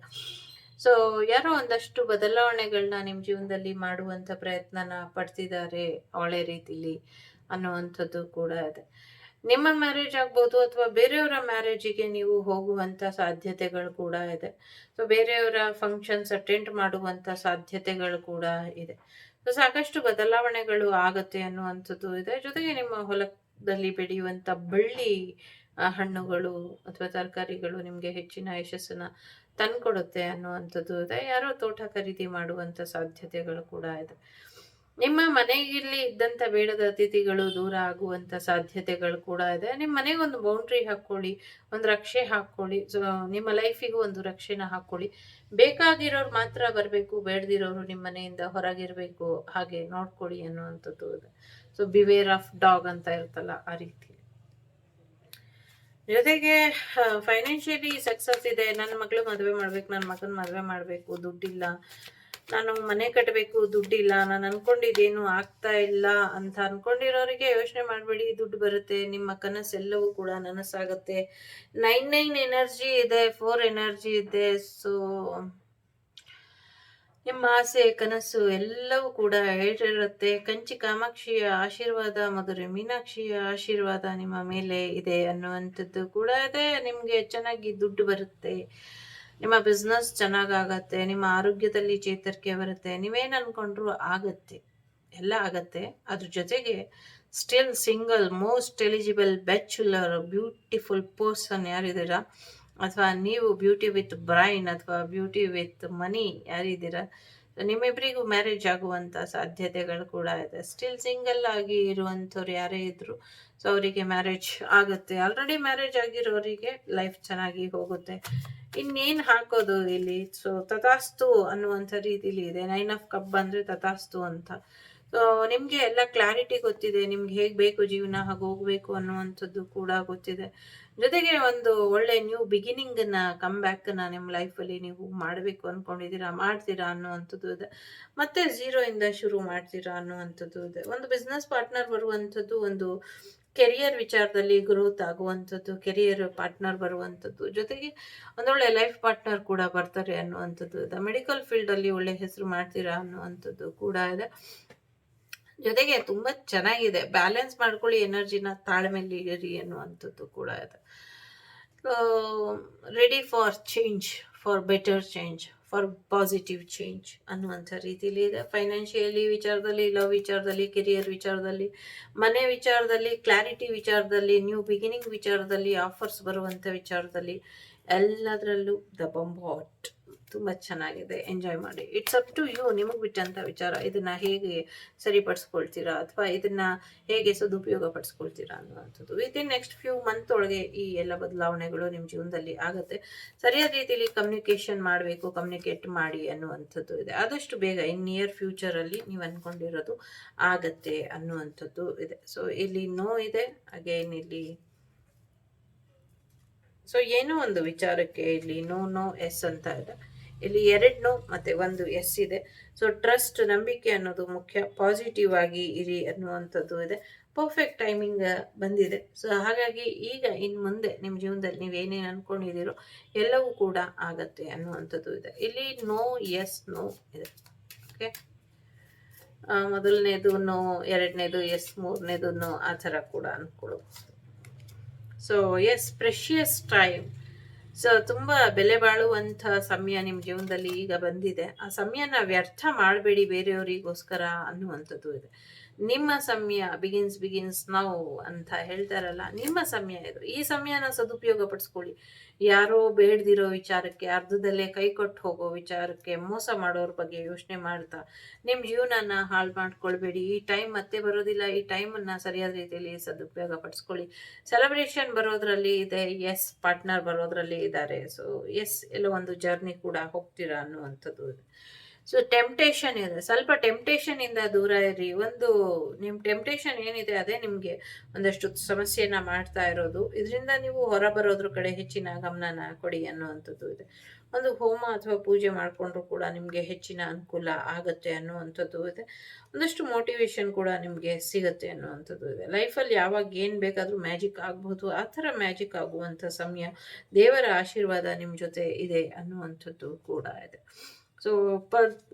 ಸೊ ಯಾರೋ ಒಂದಷ್ಟು ಬದಲಾವಣೆಗಳನ್ನ ನಿಮ್ಮ ಜೀವನದಲ್ಲಿ ಮಾಡುವಂಥ ಪ್ರಯತ್ನನ ಪಡ್ತಿದ್ದಾರೆ ಒಳ್ಳೆ ರೀತಿಲಿ ಅನ್ನುವಂಥದ್ದು ಕೂಡ ಇದೆ. ನಿಮ್ಮ ಮ್ಯಾರೇಜ್ ಆಗ್ಬೋದು ಅಥವಾ ಬೇರೆಯವರ ಮ್ಯಾರೇಜಿಗೆ ನೀವು ಹೋಗುವಂಥ ಸಾಧ್ಯತೆಗಳು ಕೂಡ ಇದೆ. ಸೊ ಬೇರೆಯವರ ಫಂಕ್ಷನ್ಸ್ ಅಟೆಂಡ್ ಮಾಡುವಂಥ ಸಾಧ್ಯತೆಗಳು ಕೂಡ ಇದೆ. ಸೊ ಸಾಕಷ್ಟು ಬದಲಾವಣೆಗಳು ಆಗತ್ತೆ ಅನ್ನುವಂಥದ್ದು ಇದೆ. ಜೊತೆಗೆ ನಿಮ್ಮ ಹೊಲದಲ್ಲಿ ಬೆಳೆಯುವಂಥ ಬಳ್ಳಿ ಹಣ್ಣುಗಳು ಅಥವಾ ತರಕಾರಿಗಳು ನಿಮಗೆ ಹೆಚ್ಚಿನ ಯಶಸ್ಸನ್ನ ತಂದ್ಕೊಡುತ್ತೆ ಅನ್ನುವಂಥದ್ದು ಇದೆ. ಯಾರೋ ತೋಟ ಖರೀದಿ ಮಾಡುವಂಥ ಸಾಧ್ಯತೆಗಳು ಕೂಡ ಇದೆ. ನಿಮ್ಮ ಮನೆಯಲ್ಲಿ ಇದ್ದಂಥ ಬೇಡದ ಅತಿಥಿಗಳು ದೂರ ಆಗುವಂಥ ಸಾಧ್ಯತೆಗಳು ಕೂಡ ಇದೆ. ನಿಮ್ಮ ಮನೆಗೆ ಒಂದು ಬೌಂಡ್ರಿ ಹಾಕ್ಕೊಳ್ಳಿ, ಒಂದು ರಕ್ಷೆ ಹಾಕ್ಕೊಳ್ಳಿ. ಸೊ ನಿಮ್ಮ ಲೈಫಿಗೂ ಒಂದು ರಕ್ಷೆನ ಹಾಕ್ಕೊಳ್ಳಿ. ಬೇಕಾಗಿರೋರು ಮಾತ್ರ ಬರಬೇಕು, ಬೇಡದಿರೋರು ನಿಮ್ಮ ಮನೆಯಿಂದ ಹೊರಗಿರಬೇಕು, ಹಾಗೆ ನೋಡ್ಕೊಳ್ಳಿ ಅನ್ನುವಂಥದ್ದು ಇದೆ. ಸೊ ಬಿವೇರ್ ಆಫ್ ಡಾಗ್ ಅಂತ ಇರುತ್ತಲ್ಲ, ಆ ರೀತಿ. ಜೊತೆಗೆ ಫೈನಾನ್ಷಿಯಲಿ ಸಕ್ಸಸ್ ಇದೆ. ನನ್ನ ಮಗಳು ಮದುವೆ ಮಾಡ್ಬೇಕು, ನನ್ನ ಮಗನ ಮದುವೆ ಮಾಡಬೇಕು, ದುಡ್ಡಿಲ್ಲ, ನಾನು ಮನೆ ಕಟ್ಟಬೇಕು, ದುಡ್ಡಿಲ್ಲ, ನಾನು ಅನ್ಕೊಂಡಿದ್ದೇನು ಆಗ್ತಾ ಇಲ್ಲ ಅಂತ ಅನ್ಕೊಂಡಿರೋರಿಗೆ ಯೋಚನೆ ಮಾಡಬೇಡಿ, ದುಡ್ಡು ಬರುತ್ತೆ. ನಿಮ್ಮ ಕನಸೆಲ್ಲವೂ ಕೂಡ ನನಸಾಗುತ್ತೆ. 9 ಎನರ್ಜಿ ಇದೆ, 4 ಎನರ್ಜಿ ಇದೆ. ಸೊ ನಿಮ್ಮ ಆಸೆ, ಕನಸು ಎಲ್ಲವೂ ಕೂಡ ಹೇಳಿರುತ್ತೆ. ಕಂಚಿ ಕಾಮಾಕ್ಷಿಯ ಆಶೀರ್ವಾದ, ಮಧುರೆ ಮೀನಾಕ್ಷಿಯ ಆಶೀರ್ವಾದ ನಿಮ್ಮ ಮೇಲೆ ಇದೆ ಅನ್ನುವಂಥದ್ದು ಕೂಡ ಇದೆ. ನಿಮಗೆ ಚೆನ್ನಾಗಿ ದುಡ್ಡು ಬರುತ್ತೆ, ನಿಮ್ಮ ಬಿಸ್ನೆಸ್ ಚೆನ್ನಾಗಾಗತ್ತೆ, ನಿಮ್ಮ ಆರೋಗ್ಯದಲ್ಲಿ ಚೇತರಿಕೆ ಬರುತ್ತೆ. ನೀವೇನು ಅನ್ಕೊಂಡ್ರು ಆಗತ್ತೆ, ಎಲ್ಲ ಆಗತ್ತೆ. ಅದ್ರ ಜೊತೆಗೆ still single, most eligible, bachelor, beautiful person ಯಾರಿದ್ದೀರಾ, ಅಥವಾ ನೀವು ಬ್ಯೂಟಿ ವಿತ್ ಬ್ರೈನ್ ಅಥವಾ ಬ್ಯೂಟಿ ವಿತ್ ಮನಿ ಯಾರಿದ್ದೀರಾ, ನಿಮ್ಮಿಬ್ಬರಿಗೂ ಮ್ಯಾರೇಜ್ ಆಗುವಂಥ ಸಾಧ್ಯತೆಗಳು ಕೂಡ ಇದೆ. ಸ್ಟಿಲ್ ಸಿಂಗಲ್ ಆಗಿ ಇರುವಂಥವ್ರು ಯಾರೇ ಇದ್ರು, ಸೊ ಅವರಿಗೆ ಮ್ಯಾರೇಜ್ ಆಗುತ್ತೆ. ಆಲ್ರೆಡಿ ಮ್ಯಾರೇಜ್ ಆಗಿರೋರಿಗೆ ಲೈಫ್ ಚೆನ್ನಾಗಿ ಹೋಗುತ್ತೆ. ಇನ್ನೇನು ಹಾಕೋದು ಇಲ್ಲಿ. ಸೊ ತಥಾಸ್ತು ಅನ್ನುವಂಥ ರೀತಿಲಿ ಇದೆ. 9 ಆಫ್ ಕಪ್ ಬಂದರೆ ತಥಾಸ್ತು ಅಂತ. ಸೊ ನಿಮಗೆ ಎಲ್ಲ ಕ್ಲಾರಿಟಿ ಗೊತ್ತಿದೆ, ನಿಮ್ಗೆ ಹೇಗೆ ಬೇಕು ಜೀವನ, ಹಾಗೆ ಹೋಗ್ಬೇಕು ಅನ್ನುವಂಥದ್ದು ಕೂಡ ಗೊತ್ತಿದೆ. ಜೊತೆಗೆ ಒಂದು ಒಳ್ಳೆ ನ್ಯೂ ಬಿಗಿನಿಂಗನ್ನ, ಕಮ್ ಬ್ಯಾಕನ್ನ ನಿಮ್ಮ ಲೈಫಲ್ಲಿ ನೀವು ಮಾಡಬೇಕು ಅಂದ್ಕೊಂಡಿದ್ದೀರಾ, ಮಾಡ್ತೀರಾ ಅನ್ನುವಂಥದ್ದು ಇದೆ. ಮತ್ತೆ 0 ಇಂದ ಶುರು ಮಾಡ್ತೀರಾ ಅನ್ನುವಂಥದ್ದು ಇದೆ. ಒಂದು ಬಿಸ್ನೆಸ್ ಪಾರ್ಟ್ನರ್ ಬರುವಂಥದ್ದು, ಒಂದು ಕೆರಿಯರ್ ವಿಚಾರದಲ್ಲಿ ಗ್ರೋತ್ ಆಗುವಂಥದ್ದು, ಕೆರಿಯರ್ ಪಾರ್ಟ್ನರ್ ಬರುವಂಥದ್ದು, ಜೊತೆಗೆ ಒಂದೊಳ್ಳೆ ಲೈಫ್ ಪಾರ್ಟ್ನರ್ ಕೂಡ ಬರ್ತಾರೆ ಅನ್ನುವಂಥದ್ದು ಇದೆ. ಮೆಡಿಕಲ್ ಫೀಲ್ಡಲ್ಲಿ ಒಳ್ಳೆ ಹೆಸರು ಮಾಡ್ತೀರಾ ಅನ್ನುವಂಥದ್ದು ಕೂಡ ಇದೆ. ಜೊತೆಗೆ ತುಂಬ ಚೆನ್ನಾಗಿದೆ. ಬ್ಯಾಲೆನ್ಸ್ ಮಾಡ್ಕೊಳ್ಳಿ ಎನರ್ಜಿನ, ತಾಳ್ಮೆಯಲ್ಲಿ ಇರಿ ಅನ್ನುವಂಥದ್ದು ಕೂಡ ಇದೆ. Ready for change, for better change, for positive change ಅನ್ನುವಂಥ ರೀತಿಲಿ ಇದೆ. ಫೈನಾನ್ಷಿಯಲಿ ವಿಚಾರದಲ್ಲಿ, ಲವ್ ವಿಚಾರದಲ್ಲಿ, ಕೆರಿಯರ್ ವಿಚಾರದಲ್ಲಿ, ಮನೆ ವಿಚಾರದಲ್ಲಿ, ಕ್ಲಾರಿಟಿ ವಿಚಾರದಲ್ಲಿ, ನ್ಯೂ ಬಿಗಿನಿಂಗ್ ವಿಚಾರದಲ್ಲಿ, ಆಫರ್ಸ್ ಬರುವಂಥ ವಿಚಾರದಲ್ಲಿ, ಎಲ್ಲದರಲ್ಲೂ ದ ಬಂಬಾಟ್ ತುಂಬ ಚೆನ್ನಾಗಿದೆ. ಎಂಜಾಯ್ ಮಾಡಿ. ಇಟ್ಸ್ ಅಪ್ ಟು ಯು, ನಿಮಗೆ ಬಿಟ್ಟಂಥ ವಿಚಾರ. ಇದನ್ನು ಹೇಗೆ ಸರಿಪಡಿಸ್ಕೊಳ್ತೀರಾ ಅಥವಾ ಇದನ್ನು ಹೇಗೆ ಸದುಪಯೋಗ ಪಡಿಸ್ಕೊಳ್ತೀರಾ ಅನ್ನುವಂಥದ್ದು. ವಿತಿನ್ ನೆಕ್ಸ್ಟ್ ಫ್ಯೂ ಮಂತ್ ಒಳಗೆ ಈ ಎಲ್ಲ ಬದಲಾವಣೆಗಳು ನಿಮ್ಮ ಜೀವನದಲ್ಲಿ ಆಗುತ್ತೆ. ಸರಿಯಾದ ರೀತಿಯಲ್ಲಿ ಕಮ್ಯುನಿಕೇಷನ್ ಮಾಡಬೇಕು, ಕಮ್ಯುನಿಕೇಟ್ ಮಾಡಿ ಅನ್ನುವಂಥದ್ದು ಇದೆ. ಆದಷ್ಟು ಬೇಗ ಇನ್ ನಿಯರ್ ಫ್ಯೂಚರಲ್ಲಿ ನೀವು ಅಂದ್ಕೊಂಡಿರೋದು ಆಗತ್ತೆ ಅನ್ನುವಂಥದ್ದು ಇದೆ. ಸೊ ಇಲ್ಲಿ ನೋ ಇದೆ, ಅಗೇನ್ ಇಲ್ಲಿ ಸೊ ಏನೋ ಒಂದು ವಿಚಾರಕ್ಕೆ ಇಲ್ಲಿ ನೋ ಎಸ್ ಅಂತ ಇದೆ. ಇಲ್ಲಿ 2 ನೋ ಮತ್ತೆ 1 ಎಸ್ ಇದೆ. ಸೊ ಟ್ರಸ್ಟ್, ನಂಬಿಕೆ ಅನ್ನೋದು ಮುಖ್ಯ. ಪಾಸಿಟಿವ್ ಆಗಿ ಇರಿ ಅನ್ನುವಂಥದ್ದು ಇದೆ. ಪರ್ಫೆಕ್ಟ್ ಟೈಮಿಂಗ್ ಬಂದಿದೆ. ಸೊ ಹಾಗಾಗಿ ಈಗ ಇನ್ನು ಮುಂದೆ ನಿಮ್ಮ ಜೀವನದಲ್ಲಿ ನೀವೇನೇನು ಅಂದ್ಕೊಂಡಿದ್ದೀರೋ ಎಲ್ಲವೂ ಕೂಡ ಆಗತ್ತೆ ಅನ್ನುವಂಥದ್ದು ಇದೆ. ಇಲ್ಲಿ ನೋ, ಎಸ್, ನೋ ಇದೆ. ಓಕೆ, ಮೊದಲನೇದು ನೋ, ಎರಡನೇದು ಎಸ್, ಮೂರನೇದು ನೋ, ಆ ಥರ ಕೂಡ ಅಂದ್ಕೊಳ್ಬೋದು. So yes, precious time. So ತುಂಬ ಬೆಲೆ ಬಾಳುವಂಥ ಸಮಯ ನಿಮ್ಮ ಜೀವನದಲ್ಲಿ ಈಗ ಬಂದಿದೆ. ಆ ಸಮಯನ ವ್ಯರ್ಥ ಮಾಡಬೇಡಿ ಬೇರೆಯವರಿಗೋಸ್ಕರ ಅನ್ನುವಂಥದ್ದು ಇದೆ. ನಿಮ್ಮ ಸಮಯ ಬಿಗಿನ್ಸ್ ನೌ ಅಂತ ಹೇಳ್ತಾರಲ್ಲ, ನಿಮ್ಮ ಸಮಯ ಇದು. ಈ ಸಮಯನ ಸದುಪಯೋಗ ಪಡಿಸ್ಕೊಳ್ಳಿ. ಯಾರೋ ಬೇಡ್ದಿರೋ ವಿಚಾರಕ್ಕೆ, ಅರ್ಧದಲ್ಲೇ ಕೈ ಕೊಟ್ಟು ಹೋಗೋ ವಿಚಾರಕ್ಕೆ, ಮೋಸ ಮಾಡೋರ ಬಗ್ಗೆ ಯೋಚನೆ ಮಾಡ್ತಾ ನಿಮ್ಮ ಜೀವನನ ಹಾಳು ಮಾಡ್ಕೊಳ್ಬೇಡಿ. ಈ ಟೈಮ್ ಮತ್ತೆ ಬರೋದಿಲ್ಲ. ಈ ಟೈಮನ್ನು ಸರಿಯಾದ ರೀತಿಯಲ್ಲಿ ಸದುಪಯೋಗ ಪಡಿಸ್ಕೊಳ್ಳಿ. ಸೆಲೆಬ್ರೇಷನ್ ಬರೋದ್ರಲ್ಲಿ ಇದೆ, ಎಸ್, ಪಾರ್ಟ್ನರ್ ಬರೋದ್ರಲ್ಲಿ ಇದ್ದಾರೆ. ಸೊ ಎಸ್, ಎಲ್ಲೋ ಒಂದು ಜರ್ನಿ ಕೂಡ ಹೋಗ್ತೀರಾ ಅನ್ನುವಂಥದ್ದು ಇದೆ. ಸೊ ಟೆಂಪ್ಟೇಷನ್ ಇದೆ, ಸ್ವಲ್ಪ ಟೆಂಪ್ಟೇಷನ್ ಇಂದ ದೂರ ಇರಿ. ಒಂದು ನಿಮ್ಮ ಟೆಂಪ್ಟೇಷನ್ ಏನಿದೆ ಅದೇ ನಿಮಗೆ ಒಂದಷ್ಟು ಸಮಸ್ಯೆನ ಮಾಡ್ತಾ ಇರೋದು. ಇದರಿಂದ ನೀವು ಹೊರ ಬರೋದ್ರ ಕಡೆ ಹೆಚ್ಚಿನ ಗಮನನ ಕೊಡಿ ಅನ್ನುವಂಥದ್ದು ಇದೆ. ಒಂದು ಹೋಮ ಅಥವಾ ಪೂಜೆ ಮಾಡಿಕೊಂಡ್ರು ಕೂಡ ನಿಮಗೆ ಹೆಚ್ಚಿನ ಅನುಕೂಲ ಆಗುತ್ತೆ ಅನ್ನುವಂಥದ್ದು ಇದೆ. ಒಂದಷ್ಟು ಮೋಟಿವೇಶನ್ ಕೂಡ ನಿಮಗೆ ಸಿಗುತ್ತೆ ಅನ್ನುವಂಥದ್ದು ಇದೆ. ಲೈಫಲ್ಲಿ ಯಾವಾಗ ಏನು ಬೇಕಾದರೂ ಮ್ಯಾಜಿಕ್ ಆಗ್ಬೋದು. ಆ ಥರ ಮ್ಯಾಜಿಕ್ ಆಗುವಂಥ ಸಮಯ, ದೇವರ ಆಶೀರ್ವಾದ ನಿಮ್ಮ ಜೊತೆ ಇದೆ ಅನ್ನುವಂಥದ್ದು ಕೂಡ ಇದೆ. ಸೊ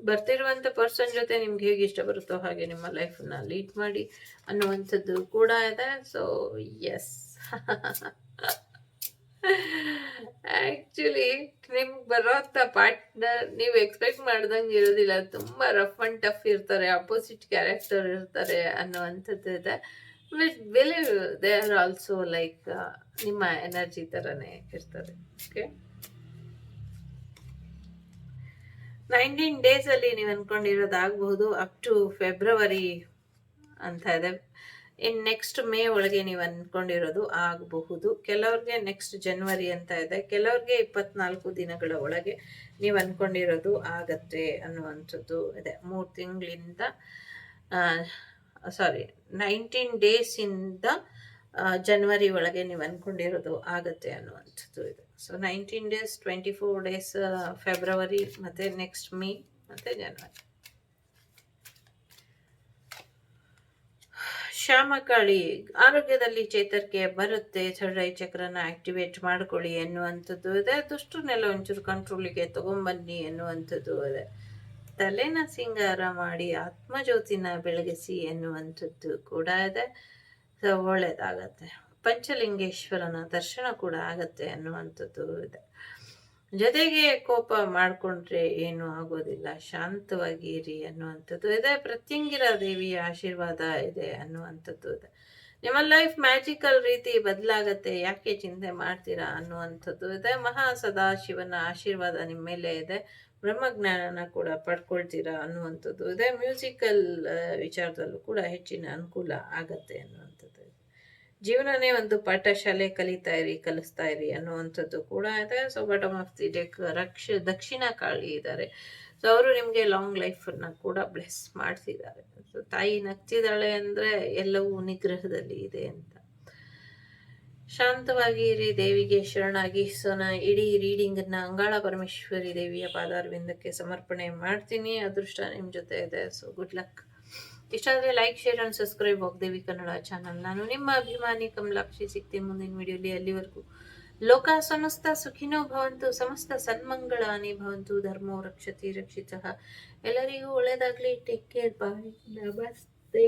ಬರ್ತಿರುವಂಥ ಪರ್ಸನ್ ಜೊತೆ ನಿಮ್ಗೆ ಹೇಗೆ ಇಷ್ಟ ಬರುತ್ತೋ ಹಾಗೆ ನಿಮ್ಮ ಲೈಫನ್ನ ಲೀಡ್ ಮಾಡಿ ಅನ್ನುವಂಥದ್ದು ಕೂಡ ಇದೆ. ಸೊ ಎಸ್, ಆ್ಯಕ್ಚುಲಿ ನಿಮ್ಗೆ ಬರೋಂಥ ಪಾರ್ಟ್ನರ್ ನೀವು ಎಕ್ಸ್ಪೆಕ್ಟ್ ಮಾಡ್ದಂಗೆ ಇರೋದಿಲ್ಲ. ತುಂಬ ರಫ್ ಆ್ಯಂಡ್ ಟಫ್ ಇರ್ತಾರೆ, ಅಪೋಸಿಟ್ ಕ್ಯಾರೆಕ್ಟರ್ ಇರ್ತಾರೆ ಅನ್ನುವಂಥದ್ದು ಇದೆ. With believe they are also like ನಿಮ್ಮ ಎನರ್ಜಿ ಥರನೇ ಇರ್ತಾರೆ. ಓಕೆ, 19 ಡೇಸಲ್ಲಿ ನೀವು ಅಂದ್ಕೊಂಡಿರೋದಾಗಬಹುದು. ಅಪ್ ಟು ಫೆಬ್ರವರಿ ಅಂತ ಇದೆ. ಇನ್ ನೆಕ್ಸ್ಟ್ ಮೇ ಒಳಗೆ ನೀವು ಅಂದ್ಕೊಂಡಿರೋದು ಆಗಬಹುದು. ಕೆಲವ್ರಿಗೆ ನೆಕ್ಸ್ಟ್ ಜನವರಿ ಅಂತ ಇದೆ. ಕೆಲವ್ರಿಗೆ 24 ದಿನಗಳ ಒಳಗೆ ನೀವು ಅಂದ್ಕೊಂಡಿರೋದು ಆಗತ್ತೆ ಅನ್ನುವಂಥದ್ದು ಇದೆ. 3 ತಿಂಗಳಿಂದ 19 ಡೇಸಿಂದ ಜನವರಿ ಒಳಗೆ ನೀವು ಅಂದ್ಕೊಂಡಿರೋದು ಆಗತ್ತೆ ಅನ್ನುವಂಥದ್ದು ಇದೆ. ಸೊ 19 ಡೇಸ್, 24 ಡೇಸ್ ಫೆಬ್ರವರಿ, ಮತ್ತು ನೆಕ್ಸ್ಟ್ ಮೇ ಮತ್ತು ಜನವರಿ. ಶ್ಯಾಮಕಾಳಿ, ಆರೋಗ್ಯದಲ್ಲಿ ಚೇತರಿಕೆ ಬರುತ್ತೆ. ಥರ್ಡ್ ಐ ಚಕ್ರನ ಆಕ್ಟಿವೇಟ್ ಮಾಡ್ಕೊಳ್ಳಿ ಎನ್ನುವಂಥದ್ದು ಇದೆ. ದುಷ್ಟರನ್ನೆಲ್ಲ ಒಂಚೂರು ಕಂಟ್ರೋಲಿಗೆ ತಗೊಂಬನ್ನಿ ಎನ್ನುವಂಥದ್ದು ಇದೆ. ತಲೆನ ಸಿಂಗಾರ ಮಾಡಿ ಆತ್ಮಜ್ಯೋತಿನ ಬೆಳಗಿಸಿ ಎನ್ನುವಂಥದ್ದು ಕೂಡ ಇದೆ. ಒಳ್ಳೇದಾಗತ್ತೆ. ಪಂಚಲಿಂಗೇಶ್ವರನ ದರ್ಶನ ಕೂಡ ಆಗತ್ತೆ ಅನ್ನುವಂಥದ್ದು ಇದೆ. ಜೊತೆಗೆ ಕೋಪ ಮಾಡಿಕೊಂಡ್ರೆ ಏನೂ ಆಗೋದಿಲ್ಲ, ಶಾಂತವಾಗಿ ಇರಿ ಅನ್ನುವಂಥದ್ದು ಇದೆ. ಪ್ರತ್ಯಂಗಿರ ದೇವಿಯ ಆಶೀರ್ವಾದ ಇದೆ ಅನ್ನುವಂಥದ್ದು ಇದೆ. ನಿಮ್ಮ ಲೈಫ್ ಮ್ಯಾಜಿಕಲ್ ರೀತಿ ಬದಲಾಗತ್ತೆ, ಯಾಕೆ ಚಿಂತೆ ಮಾಡ್ತೀರಾ ಅನ್ನುವಂಥದ್ದು ಇದೆ. ಮಹಾ ಸದಾಶಿವನ ಆಶೀರ್ವಾದ ನಿಮ್ಮ ಮೇಲೆ ಇದೆ. ಬ್ರಹ್ಮಜ್ಞಾನನ ಕೂಡ ಪಡ್ಕೊಳ್ತೀರಾ ಅನ್ನುವಂಥದ್ದು ಇದೆ. ಮ್ಯೂಸಿಕಲ್ ವಿಚಾರದಲ್ಲೂ ಕೂಡ ಹೆಚ್ಚಿನ ಅನುಕೂಲ ಆಗತ್ತೆ ಅನ್ನುವಂಥದ್ದು ಇದೆ. ಜೀವನನೇ ಒಂದು ಪಾಠಶಾಲೆ, ಕಲಿಸ್ತಾ ಇರಿ ಅನ್ನುವಂಥದ್ದು ಕೂಡ ಇದೆ. So bottom of the deck ದಕ್ಷಿಣ ಕಾಳಿ ಇದ್ದಾರೆ. ಸೊ ಅವರು ನಿಮಗೆ ಲಾಂಗ್ ಲೈಫನ್ನು ಕೂಡ ಬ್ಲೆಸ್ ಮಾಡ್ತಿದ್ದಾರೆ. ಸೊ ತಾಯಿ ನಗ್ತಿದ್ದಾಳೆ ಅಂದರೆ ಎಲ್ಲವೂ ನಿಗ್ರಹದಲ್ಲಿ ಇದೆ ಅಂತ. ಶಾಂತವಾಗಿ ಇರಿ, ದೇವಿಗೆ ಶರಣಾಗಿ. ಸೊ ನಾನು ಇಡೀ ರೀಡಿಂಗನ್ನು ಅಂಗಾಳ ಪರಮೇಶ್ವರಿ ದೇವಿಯ ಪಾದಾರವಿಂದಕ್ಕೆ ಸಮರ್ಪಣೆ ಮಾಡ್ತೀನಿ. ಅದೃಷ್ಟ ನಿಮ್ಮ ಜೊತೆ ಇದೆ. So good luck. ಇಷ್ಟ ಆದರೆ like, share and subscribe Vagdevi Kannada channel. ನಾನು ನಿಮ್ಮ ಅಭಿಮಾನಿ ಕಮಲಾಕ್ಷಿ. ಸಿಗ್ತೀನಿ ಮುಂದಿನ ವಿಡಿಯೋಲಿ. ಅಲ್ಲಿವರೆಗೂ ಲೋಕ ಸಮಸ್ತ ಸುಖಿನೋ ಭವಂತು, ಸಮಸ್ತ ಸನ್ಮಂಗಳಾನಿ ಭವಂತು, ಧರ್ಮೋ ರಕ್ಷತಿ ರಕ್ಷಿತಃ. ಎಲ್ಲರಿಗೂ ಒಳ್ಳೆಯದಾಗಲಿ. Take care. ಬಾಯ್. ನಮಸ್ತೆ.